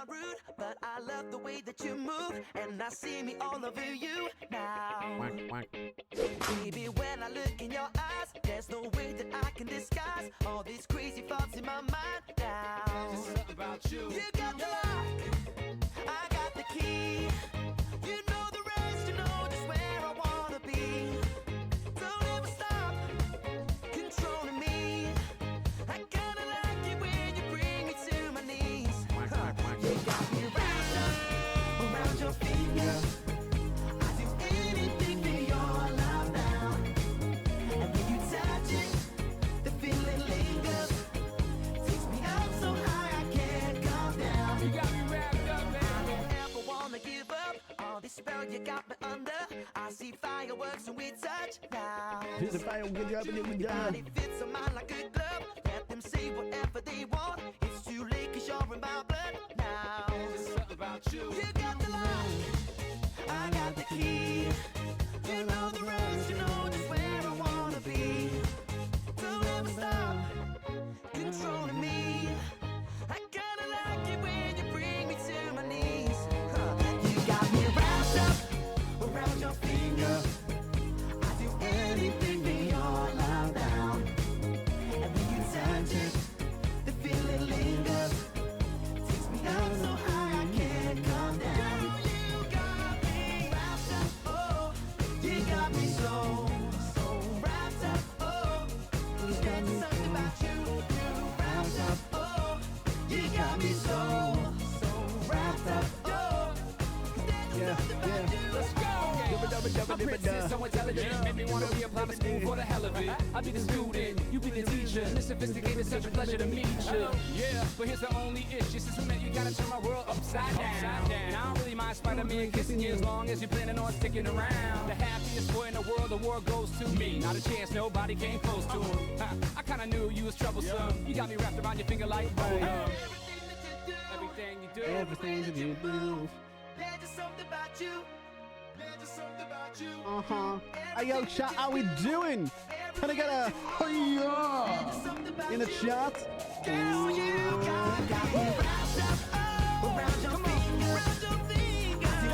not rude, but I love the way that you move, and I see me all over you now. Baby, when I look in your eyes, there's no way that I can disguise all these crazy thoughts in my mind now. Just something about you. You got the lock, I got the key. You know the rest, you know just where I wanna be. Don't ever stop controlling me. I kinda like it when you bring me to my knees. You got me wrapped up around your finger. I do anything for your love now. And when you touch it, the feeling lingers. Takes me up so high I can't come down. You got me wrapped up, man. I don't ever wanna give up. All this spell you got me under. I see fireworks when we touch now. It's a fire, good job, and Your body fits on mine like a glove. Let them say whatever they want. It's too late 'cause you're in my blood now. Just something about you. You got the lock, I got the key. You know the rest, you know just where I wanna be. Don't ever stop controlling me. I kinda like it when you bring me to my knees. You got me wrapped up around your finger. I do anything for your love now. And when you touch it, the feeling lingers. Takes me up so high I can't come down. You got me wrapped up, oh. You got me so wrapped up, oh. There's something about you, wrapped up, oh. You got me so wrapped up, oh. Yeah, yeah. Let's go. My princess, so intelligent, made me wanna reapply to school for the hell of it. I'll be the student, you be the teacher. This sophisticated, such a pleasure to meet you. Yeah, but here's the only issue. Since we met, you gotta turn my world upside down. I don't really mind Spider-Man kissing you as long as you're planning on sticking around. The happiest boy in the world, the world goes to me. Not a chance, nobody came close to him. I kinda knew you was troublesome. You got me wrapped around your finger like bubblegum. Everything you do, Everything that you do. There's just something about you. There's just something about you. Hey, yo, chat, how we doing? Can I get a in the chat? Girl, you got me wrapped up, oh, around your finger. Around your finger. I do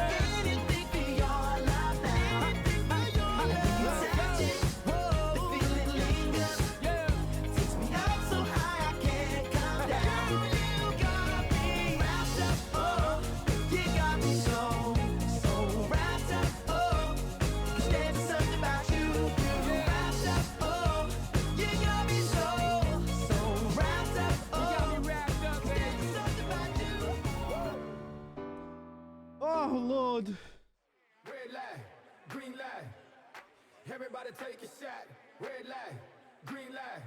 anything for your love now. And when you touch it, the feeling lingers. Takes me up so high I can't come down. You got me wrapped up, oh. You got me so wrapped up, oh. 'Cause there's something about you, wrapped up, oh. You got me so wrapped up, oh. wrapped up, man. There's something about you. Oh, Lord. Red light, green light. Everybody take a shot. Red light, green light.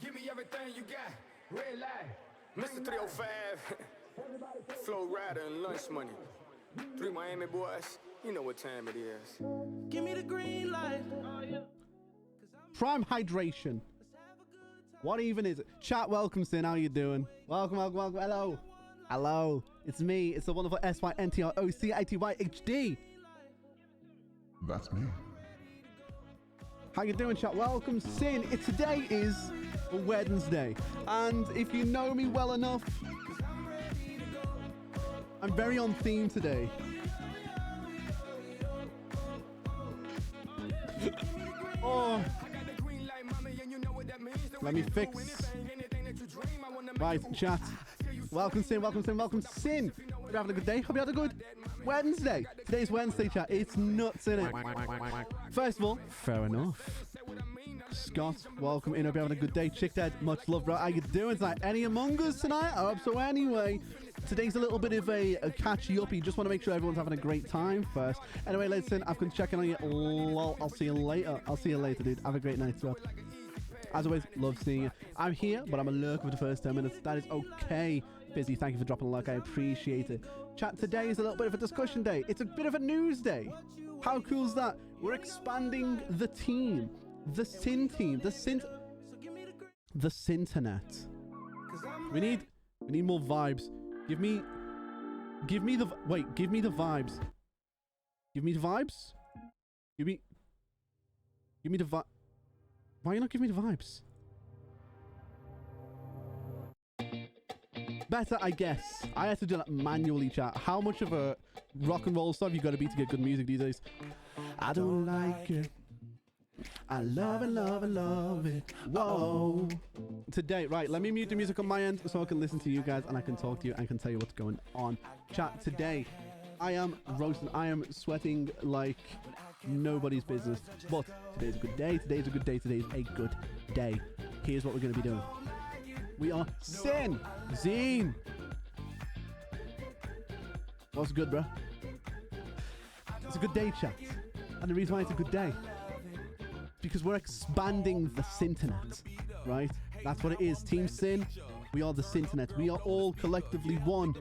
Give me everything you got. Red light. Mr. 305, Flow Rider and Lunch Money. 3 Miami boys, you know what time it is. Give me the green light. Prime hydration. What even is it? Chat, welcome, Sin. How you doing? Welcome, welcome, welcome. Hello. Hello. It's me. It's the wonderful SYNTROCITYHD. That's me. How you doing, chat? Welcome, Sin. Today is a Wednesday. And if you know me well enough, I'm very on theme today. Oh. Let me fix. Right, chat. Welcome, Sin. Welcome, Sin. Welcome, Sin. Hope you're having a good day. Hope you had a good Wednesday. Today's Wednesday, chat. It's nuts, innit? First of all, fair enough. Scott, welcome in. Hope you're having a good day. Chick Dad, much love, bro. How you doing tonight? Any Among Us tonight? I hope so anyway. Today's a little bit of a catchy-uppy. Just want to make sure everyone's having a great time first. Anyway, listen, I've been checking on you. Lol, I'll see you later. I'll see you later, dude. Have a great night, bro. As always, love seeing you. I'm here, but I'm a lurker for the first 10 minutes. That is okay. Busy, thank you for dropping a like. I appreciate it. Chat, today is a little bit of a discussion day. It's a bit of a news day. How cool is that? We're expanding the team. The SYN team. The Synternet. We need more vibes. Give me the vibes. Give me the vibes. Give me the vibe. Why are you not giving me the vibes? better, I guess. I had to do that manually, chat. How much of a rock and roll star you got to be to get good music these days? I don't like it. I love it, love it, love it. Whoa. Today, right, let me mute the music on my end so I can listen to you guys and I can talk to you and I can tell you what's going on. Chat, today, I am roasting. I am sweating like nobody's business. But today's a good day. Today's a good day. Today's a good day. Here's what we're going to be doing. We are SYN. What's good, bro? It's a good day, chat. And the reason why it's a good day, because we're expanding the Synternet, right? That's what it is. Team SYN, we are the Synternet. We are all collectively one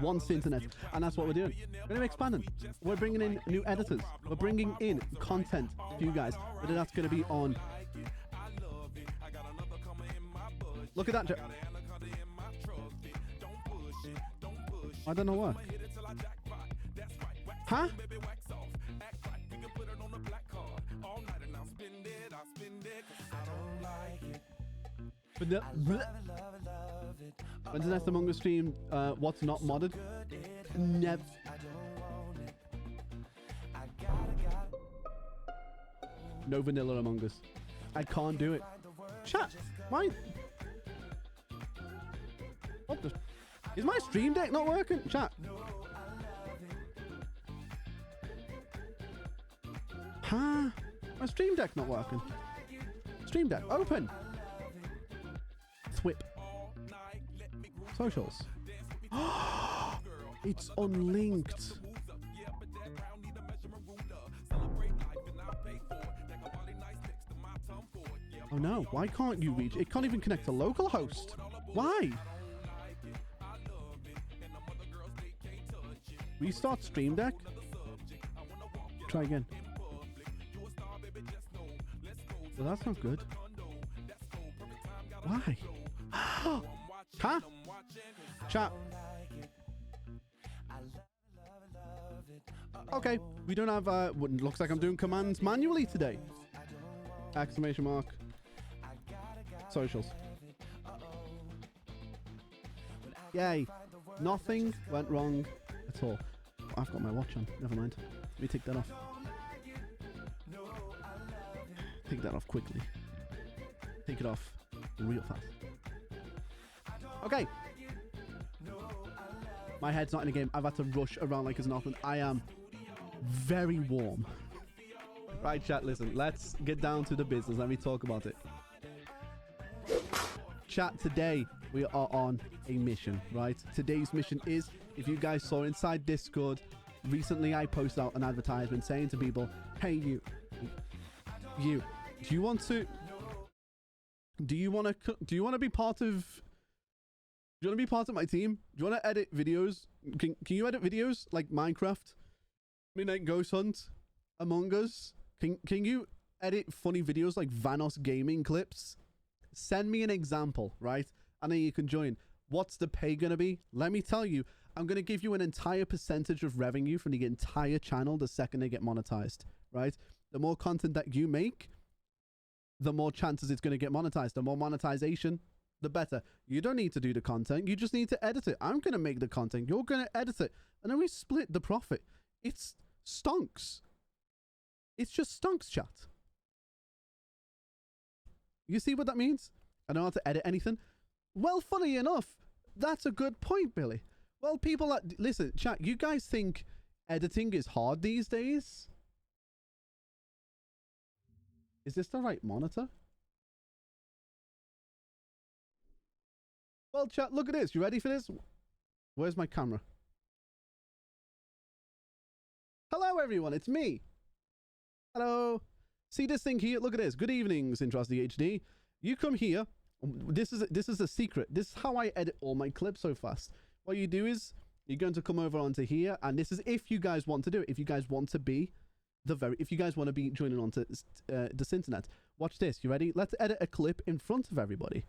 Synternet, and that's what we're doing. We're going to be expanding. We're bringing in new editors. We're bringing in content for you guys, whether that's going to be on... Look at that. I don't know what. Huh? But the, when's the next Among Us stream? What's not modded? Never. No vanilla Among Us. I can't do it. Chat. Why? What the? Is my stream deck not working? Chat. Huh? My stream deck not working. Stream deck open. Thwip. Socials. It's unlinked. Oh no, why can't you reach? It can't even connect to localhost. Why? Restart stream deck. Try again. Well, that's not good. Why? Huh? Chat. Okay, we don't have looks like I'm doing commands manually today. Exclamation mark. Socials. Yay. Nothing went wrong at all. I've got my watch on. Never mind. Let me take that off. Take that off quickly. Take it off real fast. Okay. My head's not in the game. I've had to rush around like it's nothing. I am very warm. Right, chat, listen. Let's get down to the business. Let me talk about it. Chat, today we are on a mission, right? Today's mission is, if you guys saw inside Discord, recently I posted out an advertisement saying to people, hey, you, do you want to be part of... Do you want to be part of my team? Do you want to edit videos? Can you edit videos like Minecraft, Midnight Ghost Hunt, Among Us? Can you edit funny videos like Vanos gaming clips? Send me an example, right? And then you can join. What's the pay going to be? Let me tell you, I'm going to give you an entire percentage of revenue from the entire channel the second they get monetized, right? The more content that you make, the more chances it's going to get monetized. The more monetization, the better. You don't need to do the content. You just need to edit it. I'm going to make the content. You're going to edit it. And then we split the profit. It's stonks. It's just stonks, chat. You see what that means? I don't know how to edit anything. Well, funny enough, that's a good point, Billy. Well, people are... Listen, chat, you guys think editing is hard these days? Is this the right monitor? Well, chat, look at this. You ready for this? Where's my camera? Hello, everyone. It's me. Hello. See this thing here? Look at this. Good evening, SyntrocityHD. You come here. This is a secret. This is how I edit all my clips so fast. What you do is you're going to come over onto here, and this is if you guys want to do it. If you guys want to be if you guys want to be joining onto the Synternet. Watch this. You ready? Let's edit a clip in front of everybody.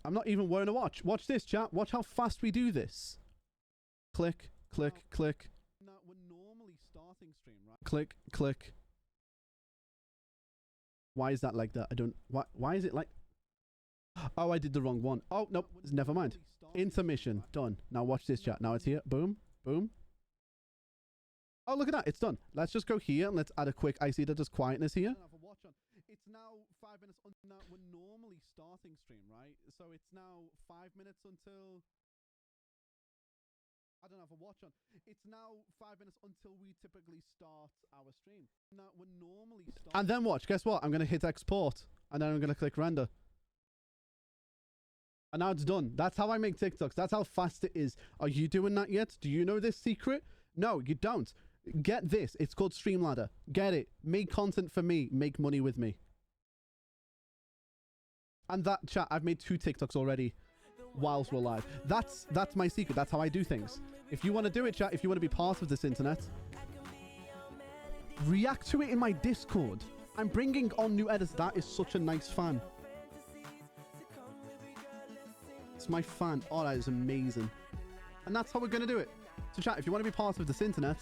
I'm not even wearing a watch. Watch this, chat. Watch how fast we do this. Click, click, click. No, we're normally starting stream, right? Click, click. Why is that like that? I don't... Why is it like... Oh, I did the wrong one. Oh, nope. Never mind. Intermission. Done. Now watch this, chat. Now it's here. Boom. Boom. Oh, look at that. It's done. Let's just go here and let's add a quick... I see that there's quietness here. It's now 5 minutes. Now we're normally starting stream, right? So it's now 5 minutes until... I don't have a watch on. It's now 5 minutes until we typically start our stream. Now we're normally starting... And then watch. Guess what? I'm going to hit export. And then I'm going to click render. And now it's done. That's how I make TikToks. That's how fast it is. Are you doing that yet? Do you know this secret? No, you don't. Get this. It's called Streamladder. Get it. Make content for me. Make money with me. And that, chat, I've made 2 TikToks already whilst we're live. That's my secret. That's how I do things. If you want to do it, chat, if you want to be part of this internet, react to it in my Discord. I'm bringing on new editors. That is such a nice fan. It's my fan. Oh, that is amazing. And that's how we're going to do it. So, chat, if you want to be part of this internet,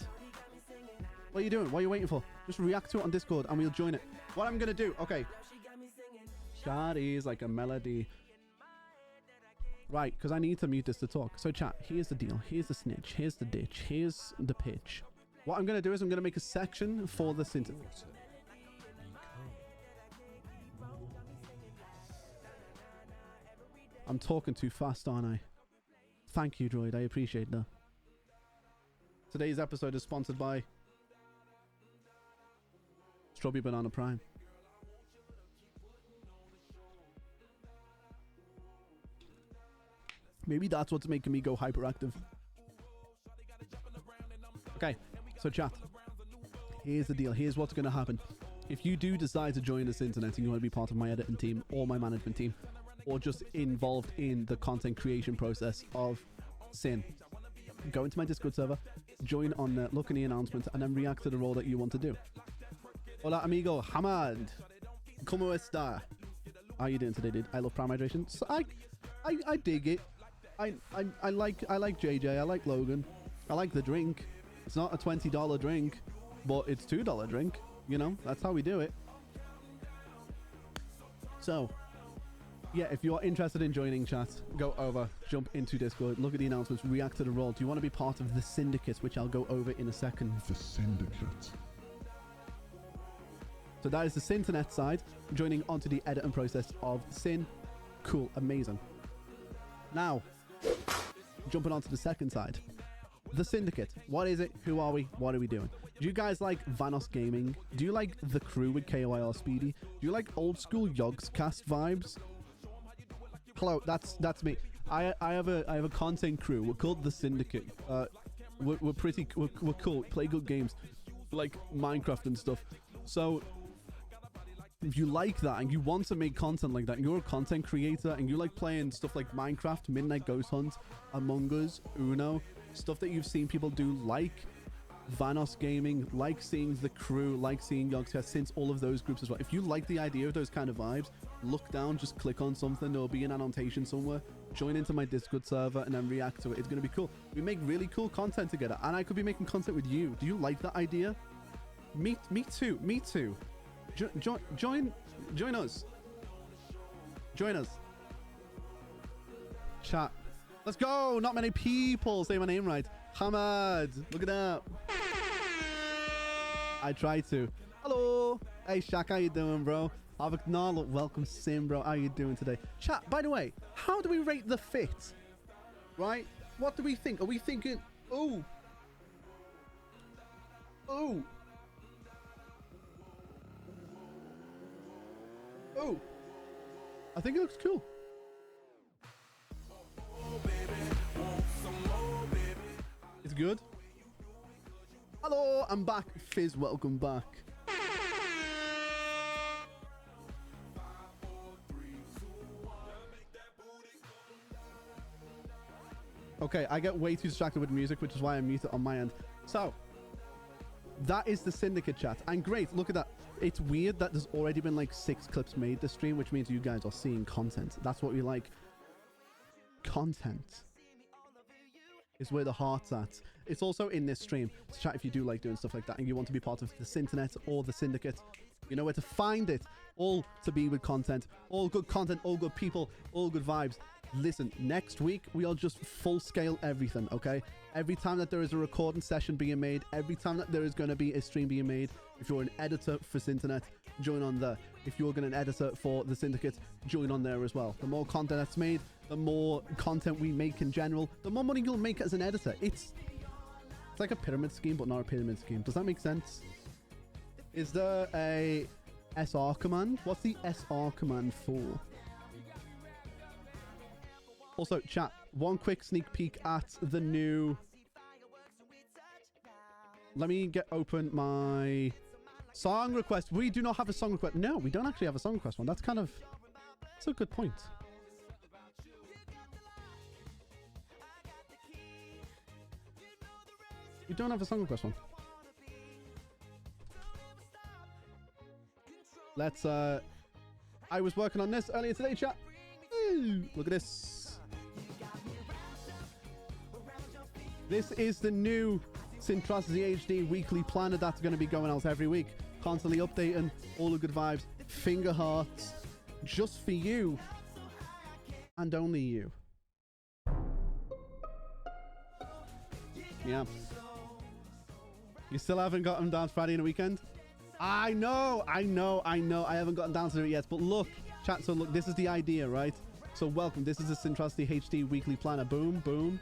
what are you doing? What are you waiting for? Just react to it on Discord and we'll join it. What I'm going to do, okay. Shawty's like a melody. Right, because I need to mute this to talk. So, chat, here's the deal. Here's the snitch. Here's the ditch. Here's the pitch. What I'm going to do is I'm going to make a section for the synth. I'm talking too fast, aren't I? Thank you, Droid. I appreciate that. Today's episode is sponsored by Strawberry Banana Prime. Maybe that's what's making me go hyperactive. Okay, so chat. Here's the deal. Here's what's going to happen. If you do decide to join this internet and you want to be part of my editing team or my management team, or just involved in the content creation process of SYN, go into my Discord server, join on the look in the announcement, and then react to the role that you want to do. Hola, amigo. Hamad. ¿Cómo está? How are you doing today, dude? I love Prime Hydration. So I dig it. I like JJ. I like Logan. I like the drink. It's not a $20 drink, but it's $2 drink. You know, that's how we do it. So, yeah, if you're interested in joining chat, go over, jump into Discord, look at the announcements, react to the role. Do you want to be part of the Syndicate, which I'll go over in a second? The Syndicate. So that is the Synternet side, joining onto the editing process of SYN. Cool, amazing. Now, jumping onto the second side, the Syndicate. What is it? Who are we? What are we doing? Do you guys like Vanos Gaming? Do you like The Crew with KOIR Speedy? Do you like old school Yogscast vibes? Hello, that's me. I have a content crew. We're called the Syndicate. We're cool. We play good games, like Minecraft and stuff. So if you like that and you want to make content like that, and you're a content creator and you like playing stuff like Minecraft, Midnight Ghost Hunt, Among Us, Uno, stuff that you've seen people do, like Vanos Gaming, like seeing The Crew, like seeing Yogscast, since all of those groups as well. If you like the idea of those kind of vibes, look down, just click on something. There'll be an annotation somewhere. Join into my Discord server and then react to it. It's going to be cool. We make really cool content together, and I could be making content with you. Do you like that idea? Me too. Me too. Join us. Join us. Chat. Let's go. Not many people say my name right. Hamad. Look at that. I try to. Hello. Hey, Shaq. How you doing, bro? Avaknal. Welcome, Sim, bro. How you doing today? Chat, by the way, how do we rate the fit? Right? What do we think? Are we thinking... Oh. Oh. Oh, I think it looks cool. It's good. Hello, I'm back. Fizz, welcome back. Okay, I get way too distracted with music, which is why I mute it on my end. So, that is the Syndicate, chat. And great, look at that. It's weird that there's already been like 6 clips made this stream, which means you guys are seeing content. That's what we like. Content is where the heart's at. It's also in this stream. So chat, if you do like doing stuff like that and you want to be part of the Synternet or the Syndicate, You know where to find it. All to be with content. All good content, all good people, all good vibes. Listen, next week, we are just full scale everything, okay? Every time that there is a recording session being made, every time that there is going to be a stream being made, if you're an editor for Synternet, join on there. If you're going to an editor for the Syndicate, join on there as well. The more content that's made, the more content we make in general, the more money you'll make as an editor. It's like a pyramid scheme, but not a pyramid scheme. Does that make sense? Is there a SR command? What's the SR command for? Also, chat, one quick sneak peek at the new... Let me open my song request. We do not have a song request. No, we don't actually have a song request one. That's a good point. We don't have a song request one. Let's, I was working on this earlier today, chat. Ooh, look at this. This is the new SyntrocityHD weekly planner that's going to be going out every week. Constantly updating, all the good vibes, finger hearts, just for you and only you. Yeah. You still haven't gotten down to Friday in the weekend? I know. I haven't gotten down to it yet, but look, chat, so look, this is the idea, right? So welcome, this is the SyntrocityHD weekly planner. Boom, boom,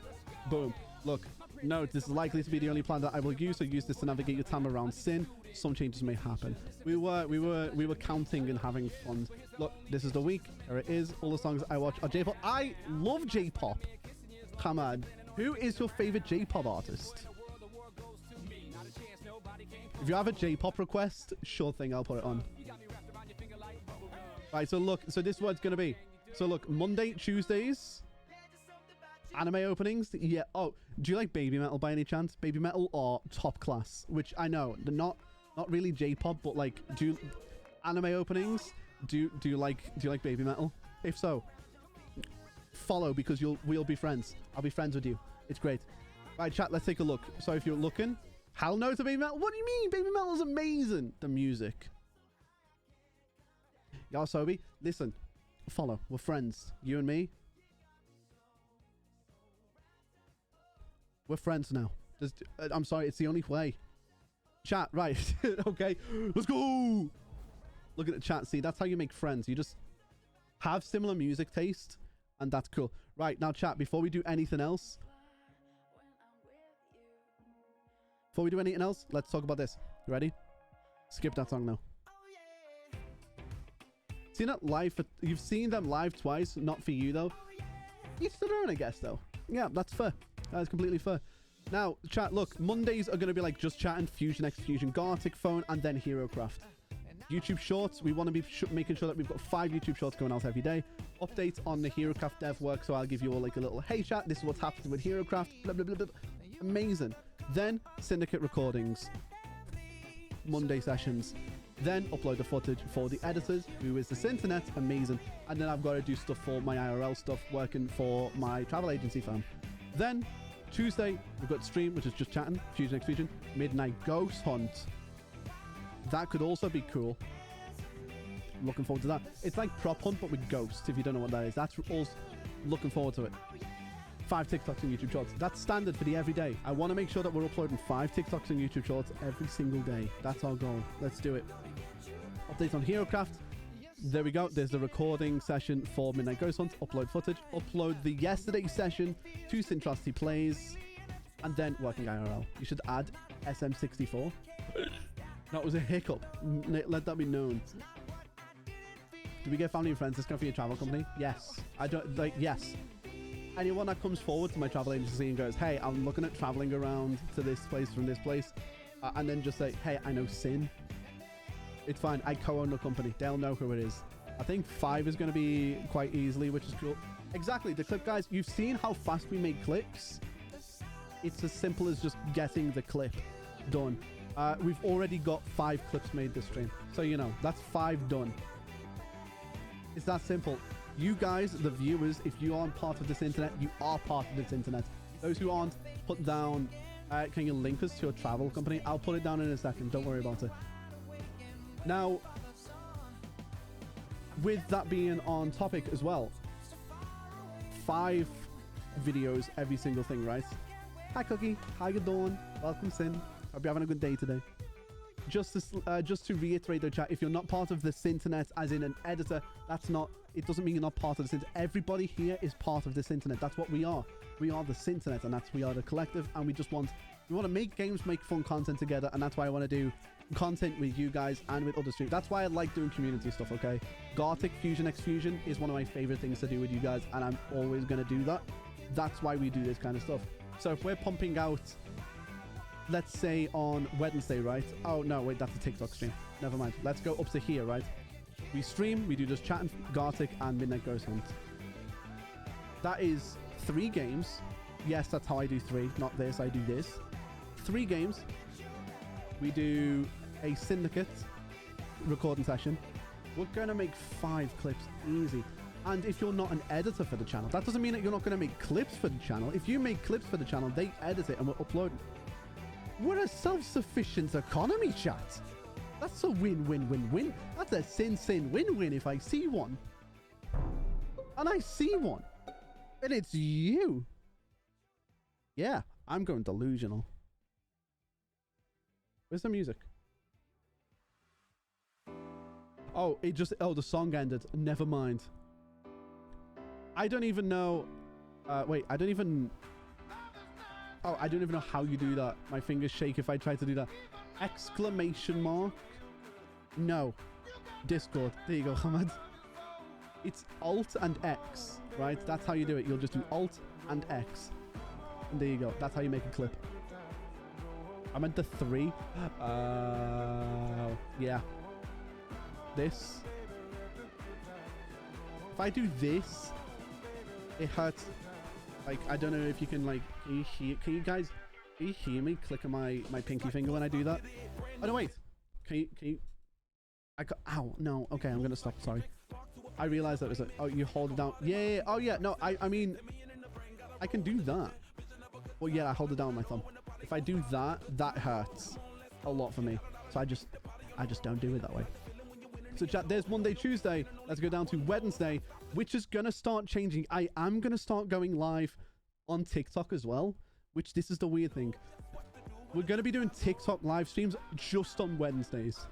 boom. Look, note, this is likely to be the only plan that I will use, so use this to navigate your time around SYN. Some changes may happen. We were counting and having fun. Look, this is the week. Here it is. All the songs I watch are J-pop. I love J-pop. Come on. Who is your favorite J-pop artist? If you have a J-pop request, sure thing, I'll put it on. Right, so look, so this is what it's going to be. So look, Monday, Tuesdays, anime openings. Yeah. Oh, do you like Baby Metal by any chance? Baby Metal or Top Class, which I know they're not really J-pop, but like, do anime openings? Do you like Baby Metal? If so, follow, because we'll be friends. I'll be friends with you. It's great. Right, chat, let's take a look. So if you're looking, hell no to Baby Metal. What do you mean? Baby Metal is amazing. The music. Y'all, Sobi, listen, follow. We're friends. You and me. We're friends now. I'm sorry, it's the only way. Chat, right. Okay, let's go. Look at the chat. See, that's how you make friends. You just have similar music taste, and that's cool. Right, now chat, before we do anything else, let's talk about this. You ready? Skip that song now. Seen it live you've seen them live twice, not for you though. Each to their own, I guess, though. Yeah, that's fair. That's completely fair. Now, chat, look, Mondays are going to be like Just Chatting, Fusion X Fusion, Gartic Phone, and then HeroCraft. YouTube Shorts, we want to be making sure that we've got 5 YouTube Shorts going out every day. Updates on the HeroCraft dev work, so I'll give you all like a little, hey chat, this is what's happening with HeroCraft, blah, blah, blah, blah. Amazing. Then Syndicate recordings, Monday sessions. Then upload the footage for the editors, who is the Synternet, amazing. And then I've got to do stuff for my IRL stuff, working for my travel agency firm. Then Tuesday, we've got stream, which is Just Chatting, Fusion X Fusion, Midnight Ghost Hunt. That could also be cool. I'm looking forward to that. It's like Prop Hunt, but with ghosts, if you don't know what that is. That's also looking forward to it. 5 TikToks and YouTube Shorts. That's standard for the everyday. I want to make sure that we're uploading 5 TikToks and YouTube Shorts every single day. That's our goal. Let's do it. Updates on HeroCraft. There we go. There's the recording session for Midnight Ghost Hunt. Upload footage. Upload the yesterday session to Syntrocity Plays. And then working IRL. You should add SM64. That was a hiccup. Let that be known. Do we get family and friends discount for your travel company? Yes. I don't like, yes. Anyone that comes forward to my travel agency and goes, hey, I'm looking at traveling around to this place from this place, and then just say, hey, I know SYN. It's fine. I co-own the company. They'll know who it is. I think 5 is going to be quite easily, which is cool. Exactly. The clip, guys, you've seen how fast we make clicks. It's as simple as just getting the clip done. We've already got 5 clips made this stream. So, you know, that's 5 done. It's that simple. You guys, the viewers, if you aren't part of this internet, you are part of this internet. Those who aren't, put down, can you link us to a travel company? I'll put it down in a second. Don't worry about it. Now, with that being on topic as well, 5 videos every single thing, right? Hi Cookie, how you doing? Welcome Sin. Hope you're having a good day today. Just to reiterate though, chat, if you're not part of the Synternet as in an editor, it doesn't mean you're not part of the Synternet. Everybody here is part of the Synternet. That's what we are. We are the Synternet, and we are the collective, and we want to make games, make fun content together, and that's why I want to do content with you guys and with other streamers. That's why I like doing community stuff, okay? Gartic Fusion X Fusion is one of my favorite things to do with you guys, and I'm always going to do that. That's why we do this kind of stuff. So if we're pumping out, let's say on Wednesday, right? Oh no, wait, that's a TikTok stream. Never mind. Let's go up to here, right? We stream, we do just chat and Gartic and Midnight Ghost Hunt. That is 3 games. Yes, that's how I do 3. Not this, I do this. 3 games. We do a Syndicate recording session. We're going to make 5 clips easy. And if you're not an editor for the channel, that doesn't mean that you're not going to make clips for the channel. If you make clips for the channel, they edit it and we're uploading. We're a self-sufficient economy, chat. That's a win-win-win-win. That's a sin-win-win if I see one. And I see one. And it's you. Yeah, I'm going delusional. Where's the music? Oh, the song ended. Never mind. I don't even know. Wait, I don't even know how you do that. My fingers shake if I try to do that. Exclamation mark. No. Discord. There you go, Hamad. It's Alt and X, right? That's how you do it. You'll just do Alt and X. And there you go. That's how you make a clip. I meant the 3. Yeah. This. If I do this, it hurts. Like, I don't know if you can, like, can you guys hear me clicking my pinky finger when I do that? Oh, no, wait. Can you? Ow, no. Okay, I'm going to stop. Sorry. I realized that it was like, oh, you hold it down. Yeah. Oh, yeah. No, I mean, I can do that. Well, yeah, I hold it down with my thumb. If I do that, that hurts a lot for me. So I just don't do it that way. So chat, there's Monday, Tuesday. Let's go down to Wednesday, which is going to start changing. I am going to start going live on TikTok as well, which this is the weird thing. We're going to be doing TikTok live streams just on Wednesdays.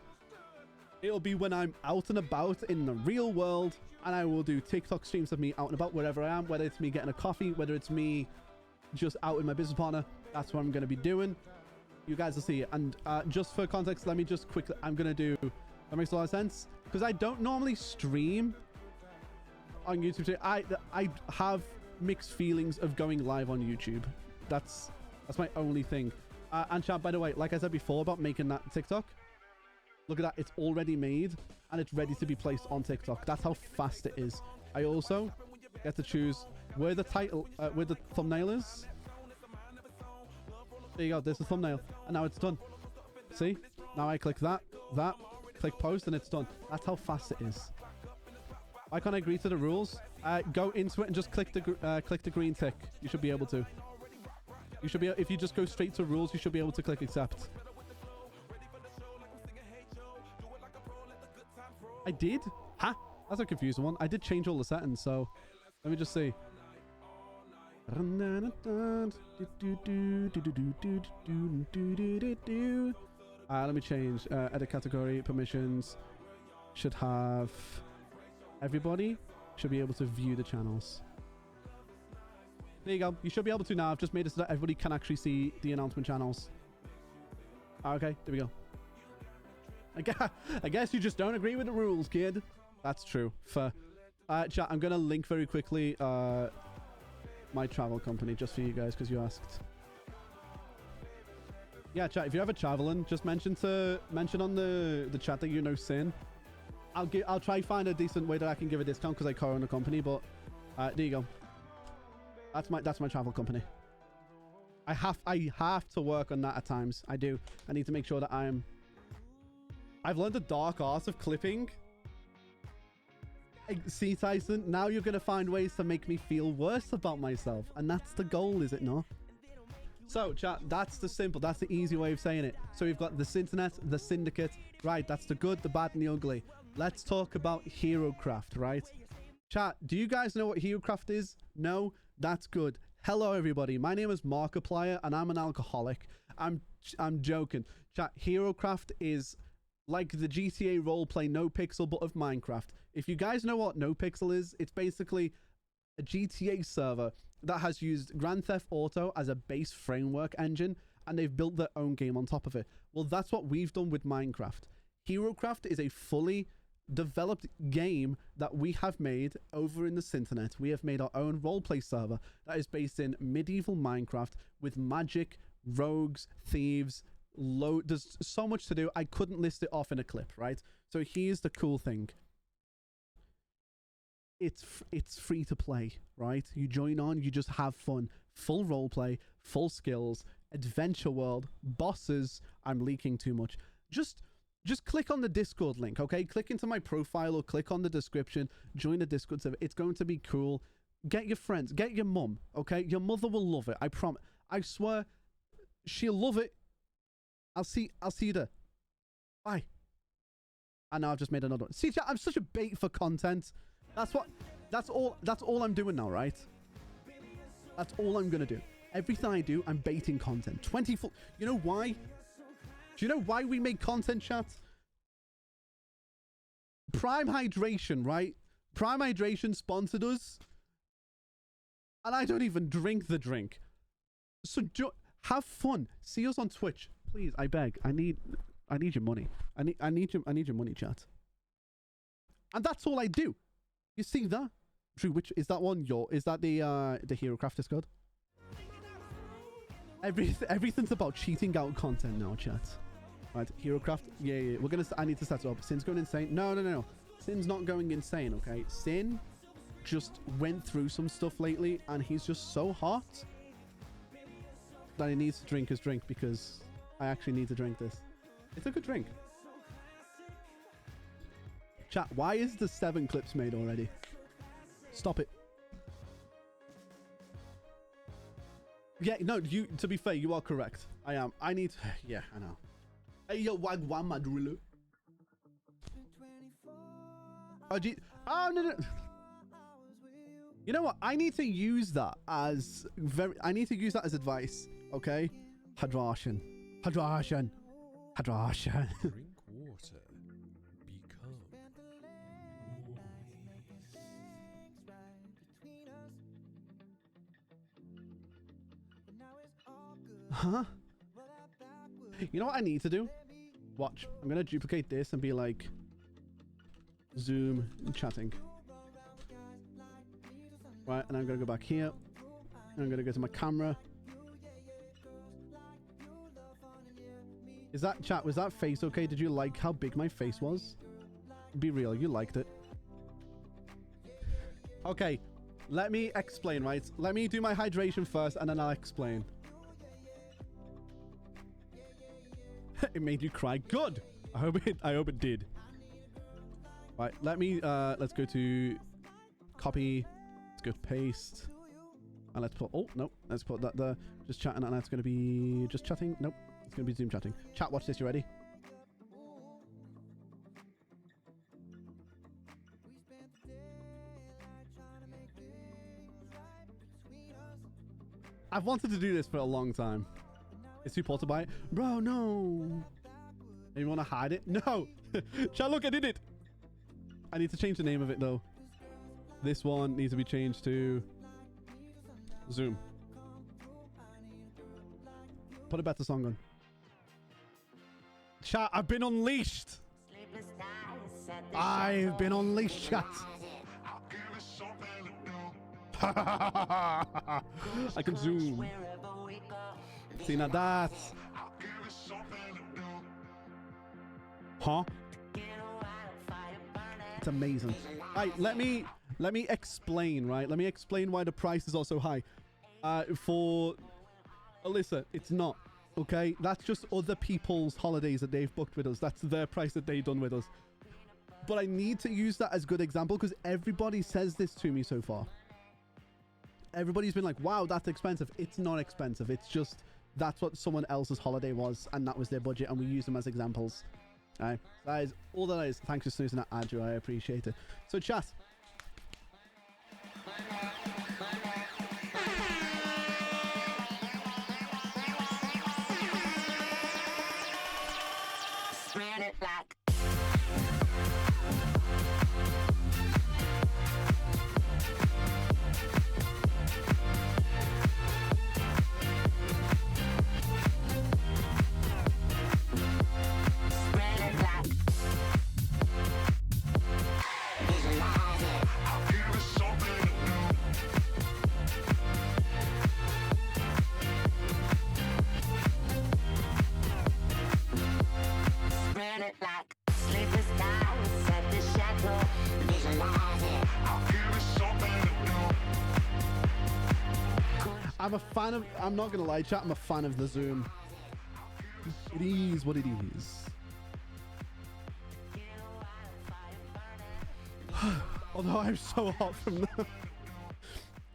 It'll be when I'm out and about in the real world, and I will do TikTok streams of me out and about wherever I am, whether it's me getting a coffee, whether it's me just out with my business partner. That's what I'm going to be doing. You guys will see it. And just for context, let me just quickly, I'm going to do, that makes a lot of sense, because I don't normally stream on YouTube. I have mixed feelings of going live on YouTube. That's my only thing. And chat, by the way, like I said before about making that TikTok, look at that. It's already made and it's ready to be placed on TikTok. That's how fast it is. I also get to choose where the title, where the thumbnail is. There you go. There's the thumbnail. And now it's done. See? Now I click that, click post, and it's done. That's how fast it is. Why can't I agree to the rules? Go into it and just click the green tick. You should be able to. You should be, if you just go straight to rules, you should be able to click accept. I did? Huh? That's a confusing one. I did change all the settings, so let me just see. Let me change. Edit category, permissions. Should have everybody should be able to view the channels. There you go. You should be able to now. I've just made it so that everybody can actually see the announcement channels. Okay, there we go. I guess you just don't agree with the rules, kid. That's true. For chat, I'm gonna link very quickly my travel company just for you guys because you asked. Yeah, chat. If you're ever traveling, just mention on the chat that you know SYN. I'll try find a decent way that I can give a discount because I co-own a company. But there you go. That's my travel company. I have to work on that at times. I do. I need to make sure that I've learned the dark art of clipping. See, Tyson, now you're going to find ways to make me feel worse about myself. And that's the goal, is it not? So, chat, that's the easy way of saying it. So we've got the Synternet, the Syndicate. Right, that's the good, the bad, and the ugly. let's talk about HeroCraft, right? Chat, do you guys know what HeroCraft is? No? That's good. Hello, everybody. My name is Markiplier, and I'm an alcoholic. I'm joking. Chat, HeroCraft is like the GTA roleplay No Pixel, but of Minecraft. If you guys know what No Pixel is, it's basically a GTA server that has used Grand Theft Auto as a base framework engine, and they've built their own game on top of it. Well, that's what we've done with Minecraft. HeroCraft is a fully developed game that we have made over in the Synternet. We have made our own roleplay server that is based in medieval Minecraft with magic, rogues, thieves. There's so much to do. I couldn't list it off in a clip, right? So here's the cool thing. It's free to play, right? You join on, you just have fun. Full roleplay, full skills, adventure world, bosses. I'm leaking too much. Just click on the Discord link, okay? Click into my profile or click on the description. Join the Discord server. It's going to be cool. Get your friends. Get your mum, okay? Your mother will love it. I promise. I swear, she'll love it. I'll see you there. Bye. And now I've just made another one. See, chat, I'm such a bait for content. That's all I'm doing now, right? That's all I'm gonna do. Everything I do, I'm baiting content. 24. You know why? Do you know why we make content, chat? Prime Hydration, right? Prime Hydration sponsored us. And I don't even drink the drink. So have fun. See us on Twitch. Please, I beg. I need your money. I need your money, chat. And that's all I do. You see that? Drew, which is that one? Is that the HeroCraft Discord? Everything's about cheating out content now, chat. Right, HeroCraft. Yeah. I need to set it up. Syn's going insane. No. Syn's not going insane, okay? Syn just went through some stuff lately, and he's just so hot that he needs to drink his drink, because I actually need to drink this. It's a good drink. Chat, why is the 7 clips made already? Stop it. Yeah, no, to be fair, you are correct. I am. I need to, yeah, I know. Hey, yo, wagwan madrulo. Oh, no. You know what? I need to use that as advice, okay? Hydration. Drink water. Become. Huh? You know what I need to do? Watch. I'm gonna duplicate this and be like Zoom chatting. Right, and I'm gonna go back here. And I'm gonna go to my camera. Is that, chat, was that face okay? Did you like how big my face was? Be real, you liked it. Okay, let me explain, right? Let me do my hydration first, and then I'll explain. It made you cry. Good. I hope it did. Right, let's go to copy. Let's go to paste. And let's put, let's put that there. Just chatting, and that's going to be just chatting. Nope. It's going to be Zoom chatting. Chat, watch this. You ready? I've wanted to do this for a long time. It's too poor to buy it. Bro, no. You want to hide it? No. Chat, look, I did it. I need to change the name of it, though. This one needs to be changed to Zoom. Put a better song on. Chat, I've been unleashed. I've been unleashed, chat. I can zoom. See, now that. Huh? It's amazing. Right, let me explain, right? Let me explain why the prices are so high. For Alyssa, it's not. Okay, that's just other people's holidays that they've booked with us. That's their price that they've done with us. But I need to use that as a good example because everybody says this to me so far. Everybody's been like, wow, that's expensive. It's not expensive. It's just that's what someone else's holiday was, and that was their budget, and we use them as examples. Alright, that is all that is. Thanks for snoozing that ad, I appreciate it. So, chat. Spread it like I'm a fan of, I'm not going to lie, chat, I'm a fan of the zoom. It is what it is. Although I'm so hot from them.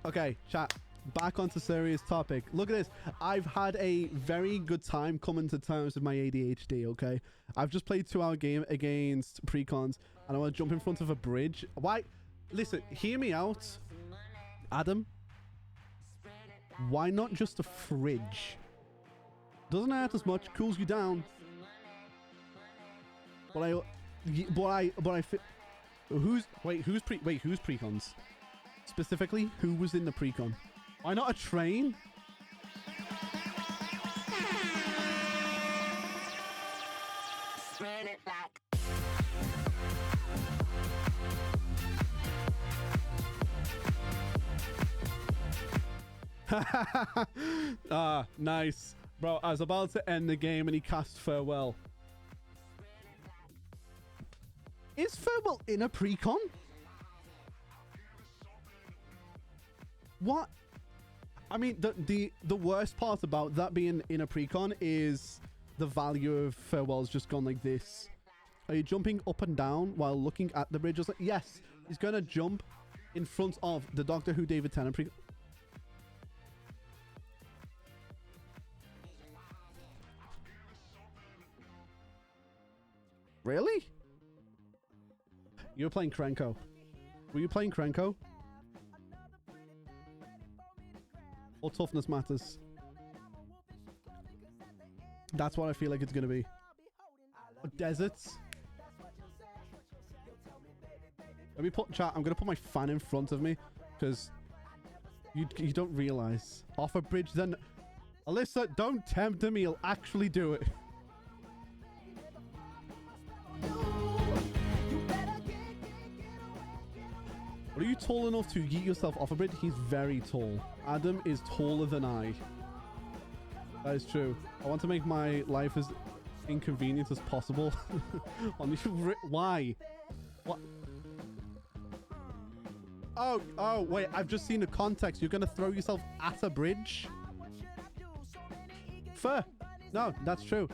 Okay, chat, back onto serious topic. Look at this. I've had a very good time coming to terms with my ADHD, okay? I've just played a 2-hour game against precons, and I want to jump in front of a bridge. Why? Listen, hear me out. Adam. Why not just a fridge? Doesn't hurt as much, cools you down. Who's precons? Specifically, who was in the precon? Why not a train? spread it like Ah, nice. Bro, I was about to end the game and he cast farewell. Is farewell in a precon? What? I mean, the worst part about that being in a precon is the value of farewell's just gone like this. Are you jumping up and down while looking at the bridge? Yes, he's gonna jump in front of the Doctor Who David Tennant precon. Really? You were playing Krenko. Were you playing Krenko? Or toughness matters? That's what I feel like it's going to be. Or deserts? Let me put chat. I'm going to put my fan in front of me because you don't realize. Off a bridge then. Alyssa, don't tempt me. I'll actually do it. Are you tall enough to yeet yourself off a bridge? He's very tall. Adam is taller than I. That is true. I want to make my life as inconvenient as possible. Why? What? Oh, wait. I've just seen the context. You're going to throw yourself at a bridge? Fair. No, that's true.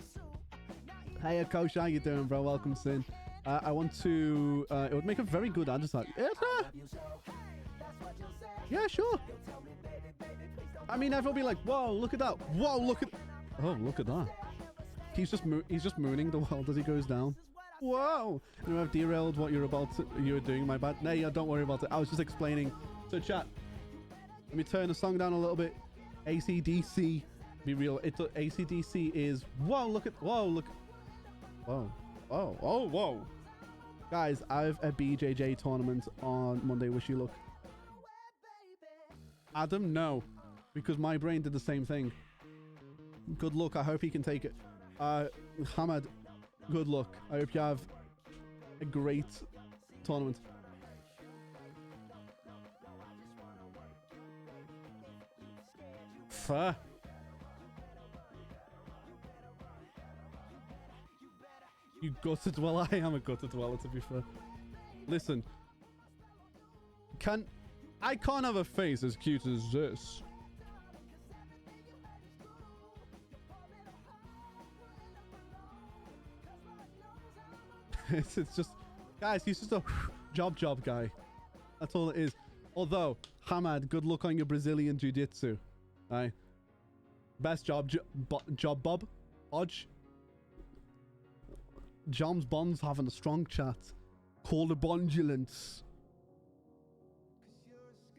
Hey, Coach, how you doing, bro? Welcome, Sin. I want to... it would make a very good advertisement. Yeah, sure. I mean, everyone will be like, whoa, look at that. Whoa, look at... Oh, look at that. He's just mooning the world as he goes down. Whoa. You know, I've derailed what you were doing, my bad. No, yeah, don't worry about it. I was just explaining. So, chat, let me turn the song down a little bit. AC/DC. Be real. AC/DC is... Whoa, look at... Whoa, look... Whoa. Oh, whoa. Guys, I have a BJJ tournament on Monday. Wish you luck. Adam, no. Because my brain did the same thing. Good luck. I hope he can take it. Hamad, good luck. I hope you have a great tournament. Fair. You gutted? Well, I am a gutted dweller, to be fair. Listen. I can't have a face as cute as this. It's just... Guys, he's just a job guy. That's all it is. Although, Hamad, good luck on your Brazilian jiu-jitsu. Aye. Best job, Bob. Odge. Joms Bond's having a strong chat. Called a bondulance.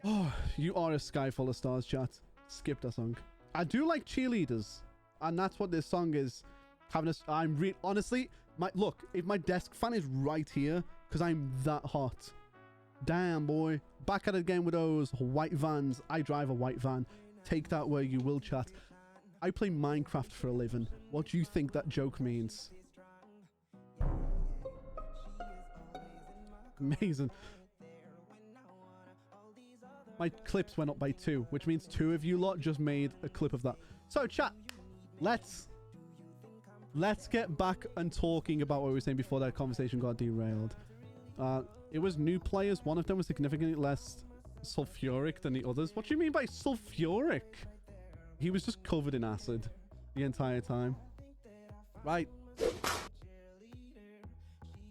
Oh, you are a sky full of stars, chat. Skip that song. I do like cheerleaders, and that's what this song is. Having a, honestly, look, if my desk fan is right here, because I'm that hot. Damn, boy. Back at it again with those white vans. I drive a white van. Take that where you will, chat. I play Minecraft for a living. What do you think that joke means? Amazing. My clips went up by 2, which means 2 of you lot just made a clip of that. So, chat, let's get back and talking about what we were saying before that conversation got derailed. It was new players. One of them was significantly less sulfuric than the others. What do you mean by sulfuric? He was just covered in acid the entire time. Right.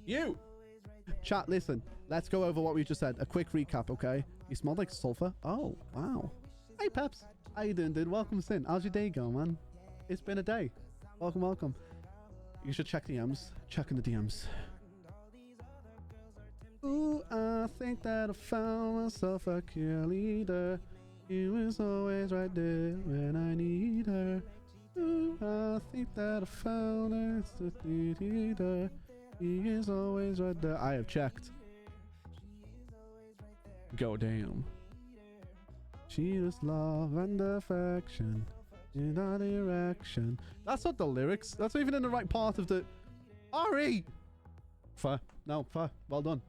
You! Chat, listen. Let's go over what we just said. A quick recap, okay? You smelled like sulfur. Oh, wow. Hey, Peps. How you doing, dude? Welcome, Sin. How's your day going, man? It's been a day. Welcome, welcome. You should check the DMs. Checking the DMs. Ooh, I think that I found myself a cheerleader. He was always right there when I need her. Ooh, I think that I found her. It's the leader. He is always right there. I have checked. Go damn. She is love and affection in our direction. That's not the lyrics. That's not even in the right part of the... Ari! Fair. No, fair. Well done.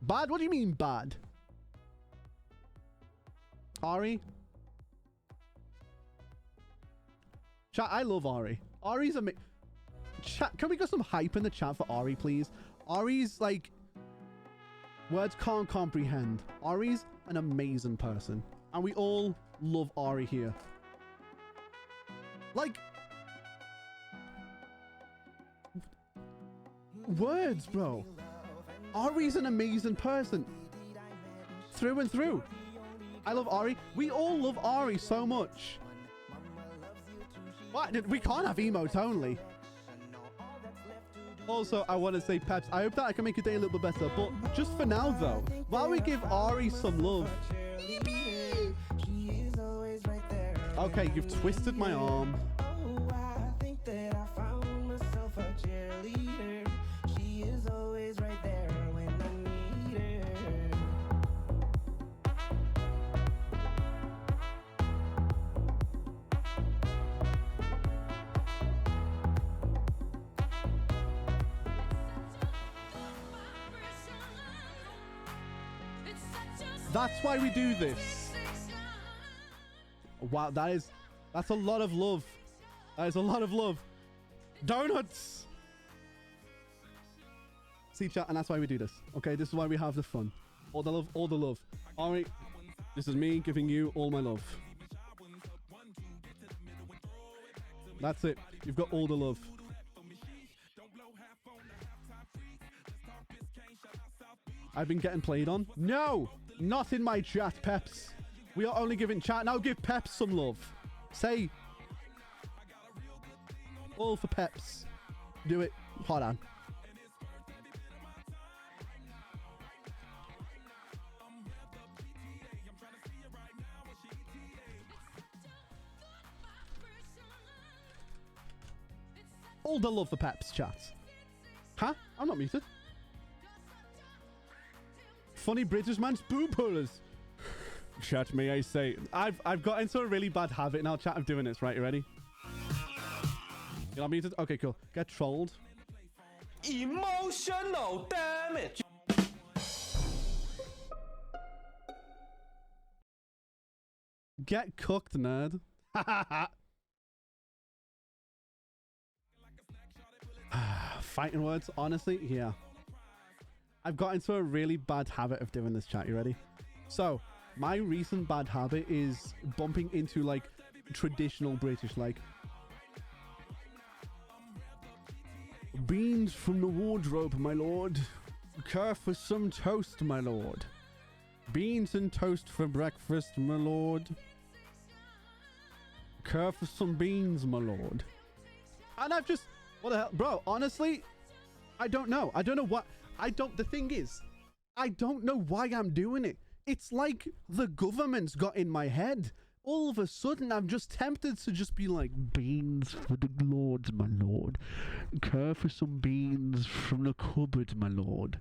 Bad? What do you mean bad? Ari? Chat, I love Ari. Ari's amazing. Chat, can we get some hype in the chat for Ari, please? Ari's like... Words can't comprehend. Ari's an amazing person. And we all love Ari here. Like... Words, bro. Ari's an amazing person. Through and through. I love Ari. We all love Ari so much. What? We can't have emotes only. Also, I want to say, Peps, I hope that I can make your day a little bit better. But just for now, though, while we give Ari some love. Okay, you've twisted my arm. That's why we do this. Wow, that's a lot of love. That is a lot of love. Donuts. See, chat, and that's why we do this. Okay, this is why we have the fun. All the love, all the love. All right, this is me giving you all my love. That's it. You've got all the love. I've been getting played on. No, not in my chat, Peps. We are only giving chat. Now give Peps some love. Say, all for Peps. Do it. Hold on. All the love for Peps, chat. Huh? I'm not muted. Funny British man's boo pullers. Chat, may I say, I've got into a really bad habit now, chat, of doing this. Right, you ready? You're not muted? Okay, cool. Get trolled. Emotional damage. Get cooked, nerd. Fighting words, honestly, yeah. I've got into a really bad habit of doing this, chat. You ready? So, my recent bad habit is bumping into, like, traditional British, like, beans from the wardrobe, my lord. Care for some toast, my lord. Beans and toast for breakfast, my lord. Care for some beans, my lord. And I've just... What the hell? Bro, honestly, I don't know. I don't know what... The thing is, I don't know why I'm doing it. It's like the government's got in my head. All of a sudden, I'm just tempted to just be like, beans for the lords, my lord. Care for some beans from the cupboard, my lord.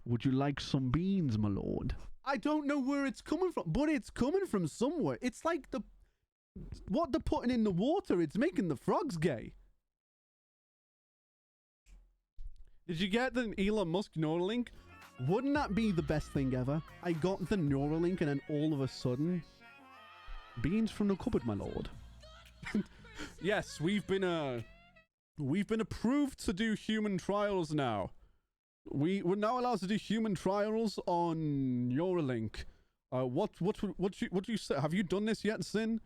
Would you like some beans, my lord? I don't know where it's coming from, but it's coming from somewhere. It's like what they're putting in the water, it's making the frogs gay. Did you get the Elon Musk Neuralink? Wouldn't that be the best thing ever? I got the Neuralink and then all of a sudden... Beans from the cupboard, my lord. Yes, we've been approved to do human trials now. We're now allowed to do human trials on Neuralink. What do you say? Have you done this yet, Syn?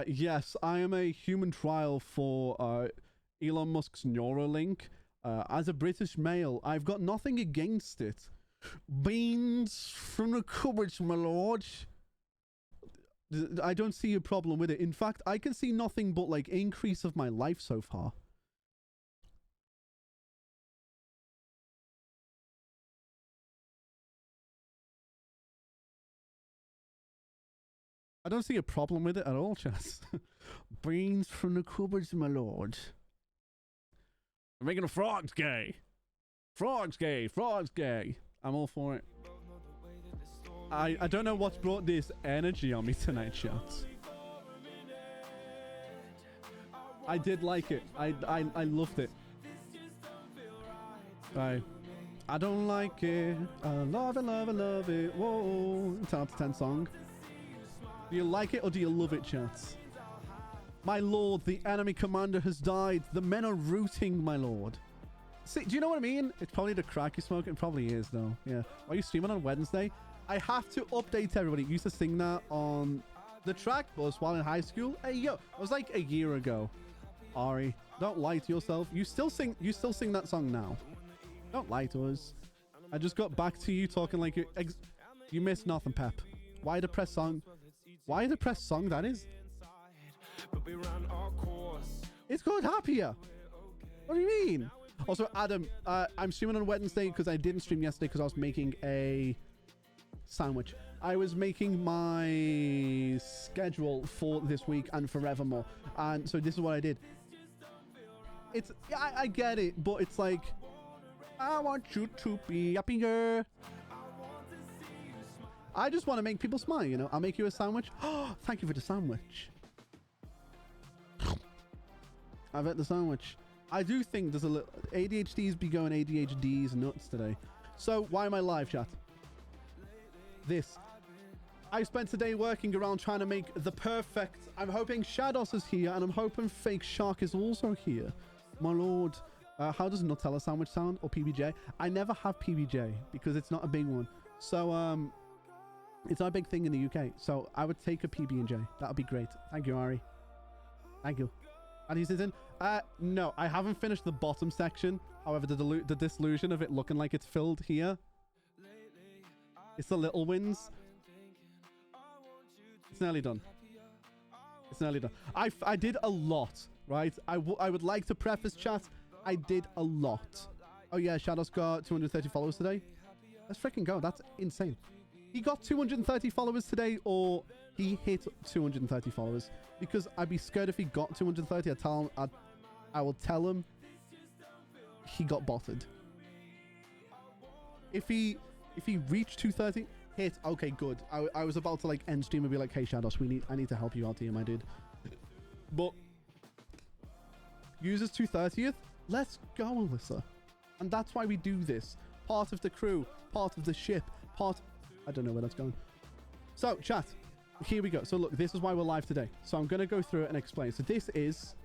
Yes, I am a human trial for Elon Musk's Neuralink. As a British male, I've got nothing against it. Beans from the cupboards, my lord. I don't see a problem with it. In fact, I can see nothing but like increase of my life so far. I don't see a problem with it at all, Chess. Beans from the cupboards, my lord. We're making the frogs gay. Frogs gay. Frogs gay. I'm all for it. I don't know what's brought this energy on me tonight, shots. I did like it. I loved it. I don't like it. I love it, love it, love it. Whoa. 10 out of 10 song. Do you like it or do you love it, chats? My lord, the enemy commander has died. The men are rooting, my lord. See, do you know what I mean? It's probably the crack you smoke. It probably is, though. Yeah. Are you streaming on Wednesday? I have to update everybody. I used to sing that on the track bus while in high school. Hey, yo. It was like a year ago. Ari, don't lie to yourself. You still sing that song now. Don't lie to us. I just got back to you talking like you missed nothing, Pep. Why a depressed song? Why a depressed song that is? It's called Happier. What do you mean? Also, Adam, I'm streaming on Wednesday because I didn't stream yesterday because I was making a sandwich. I was making my schedule for this week and forevermore. And so this is what I did. It's, I get it, but it's like, I want you to be happier. I just want to make people smile, you know? I'll make you a sandwich. Oh, thank you for the sandwich. I've had the sandwich. I do think there's a little... ADHD's be going ADHD's nuts today. So, why am I live, chat? This. I spent today working around trying to make the perfect... I'm hoping Shadows is here, and I'm hoping Fake Shark is also here. My lord. How does Nutella sandwich sound? Or PBJ? I never have PBJ, because it's not a big one. So, it's not a big thing in the UK. So, I would take a PB&J. That would be great. Thank you, Ari. Thank you. And he's in. No, I haven't finished the bottom section. However, the disillusion of it looking like it's filled here. It's the little wins. It's nearly done. It's nearly done. I did a lot, right? I would like to preface, chat. I did a lot. Oh yeah, Shadow's got 230 followers today. Let's freaking go. That's insane. He got 230 followers today, or he hit 230 followers. Because I'd be scared if he got 230. I will tell him he got botted. If he reached 230, hit. Okay, good. I was about to like end stream and be like, hey Shadows, I need to help you out here, my dude. But users 230th. Let's go, Alyssa. And that's why we do this. Part of the crew, part of the ship, I don't know where that's going. So, chat. Here we go. So, look, this is why we're live today. So, I'm going to go through it and explain. So, this is...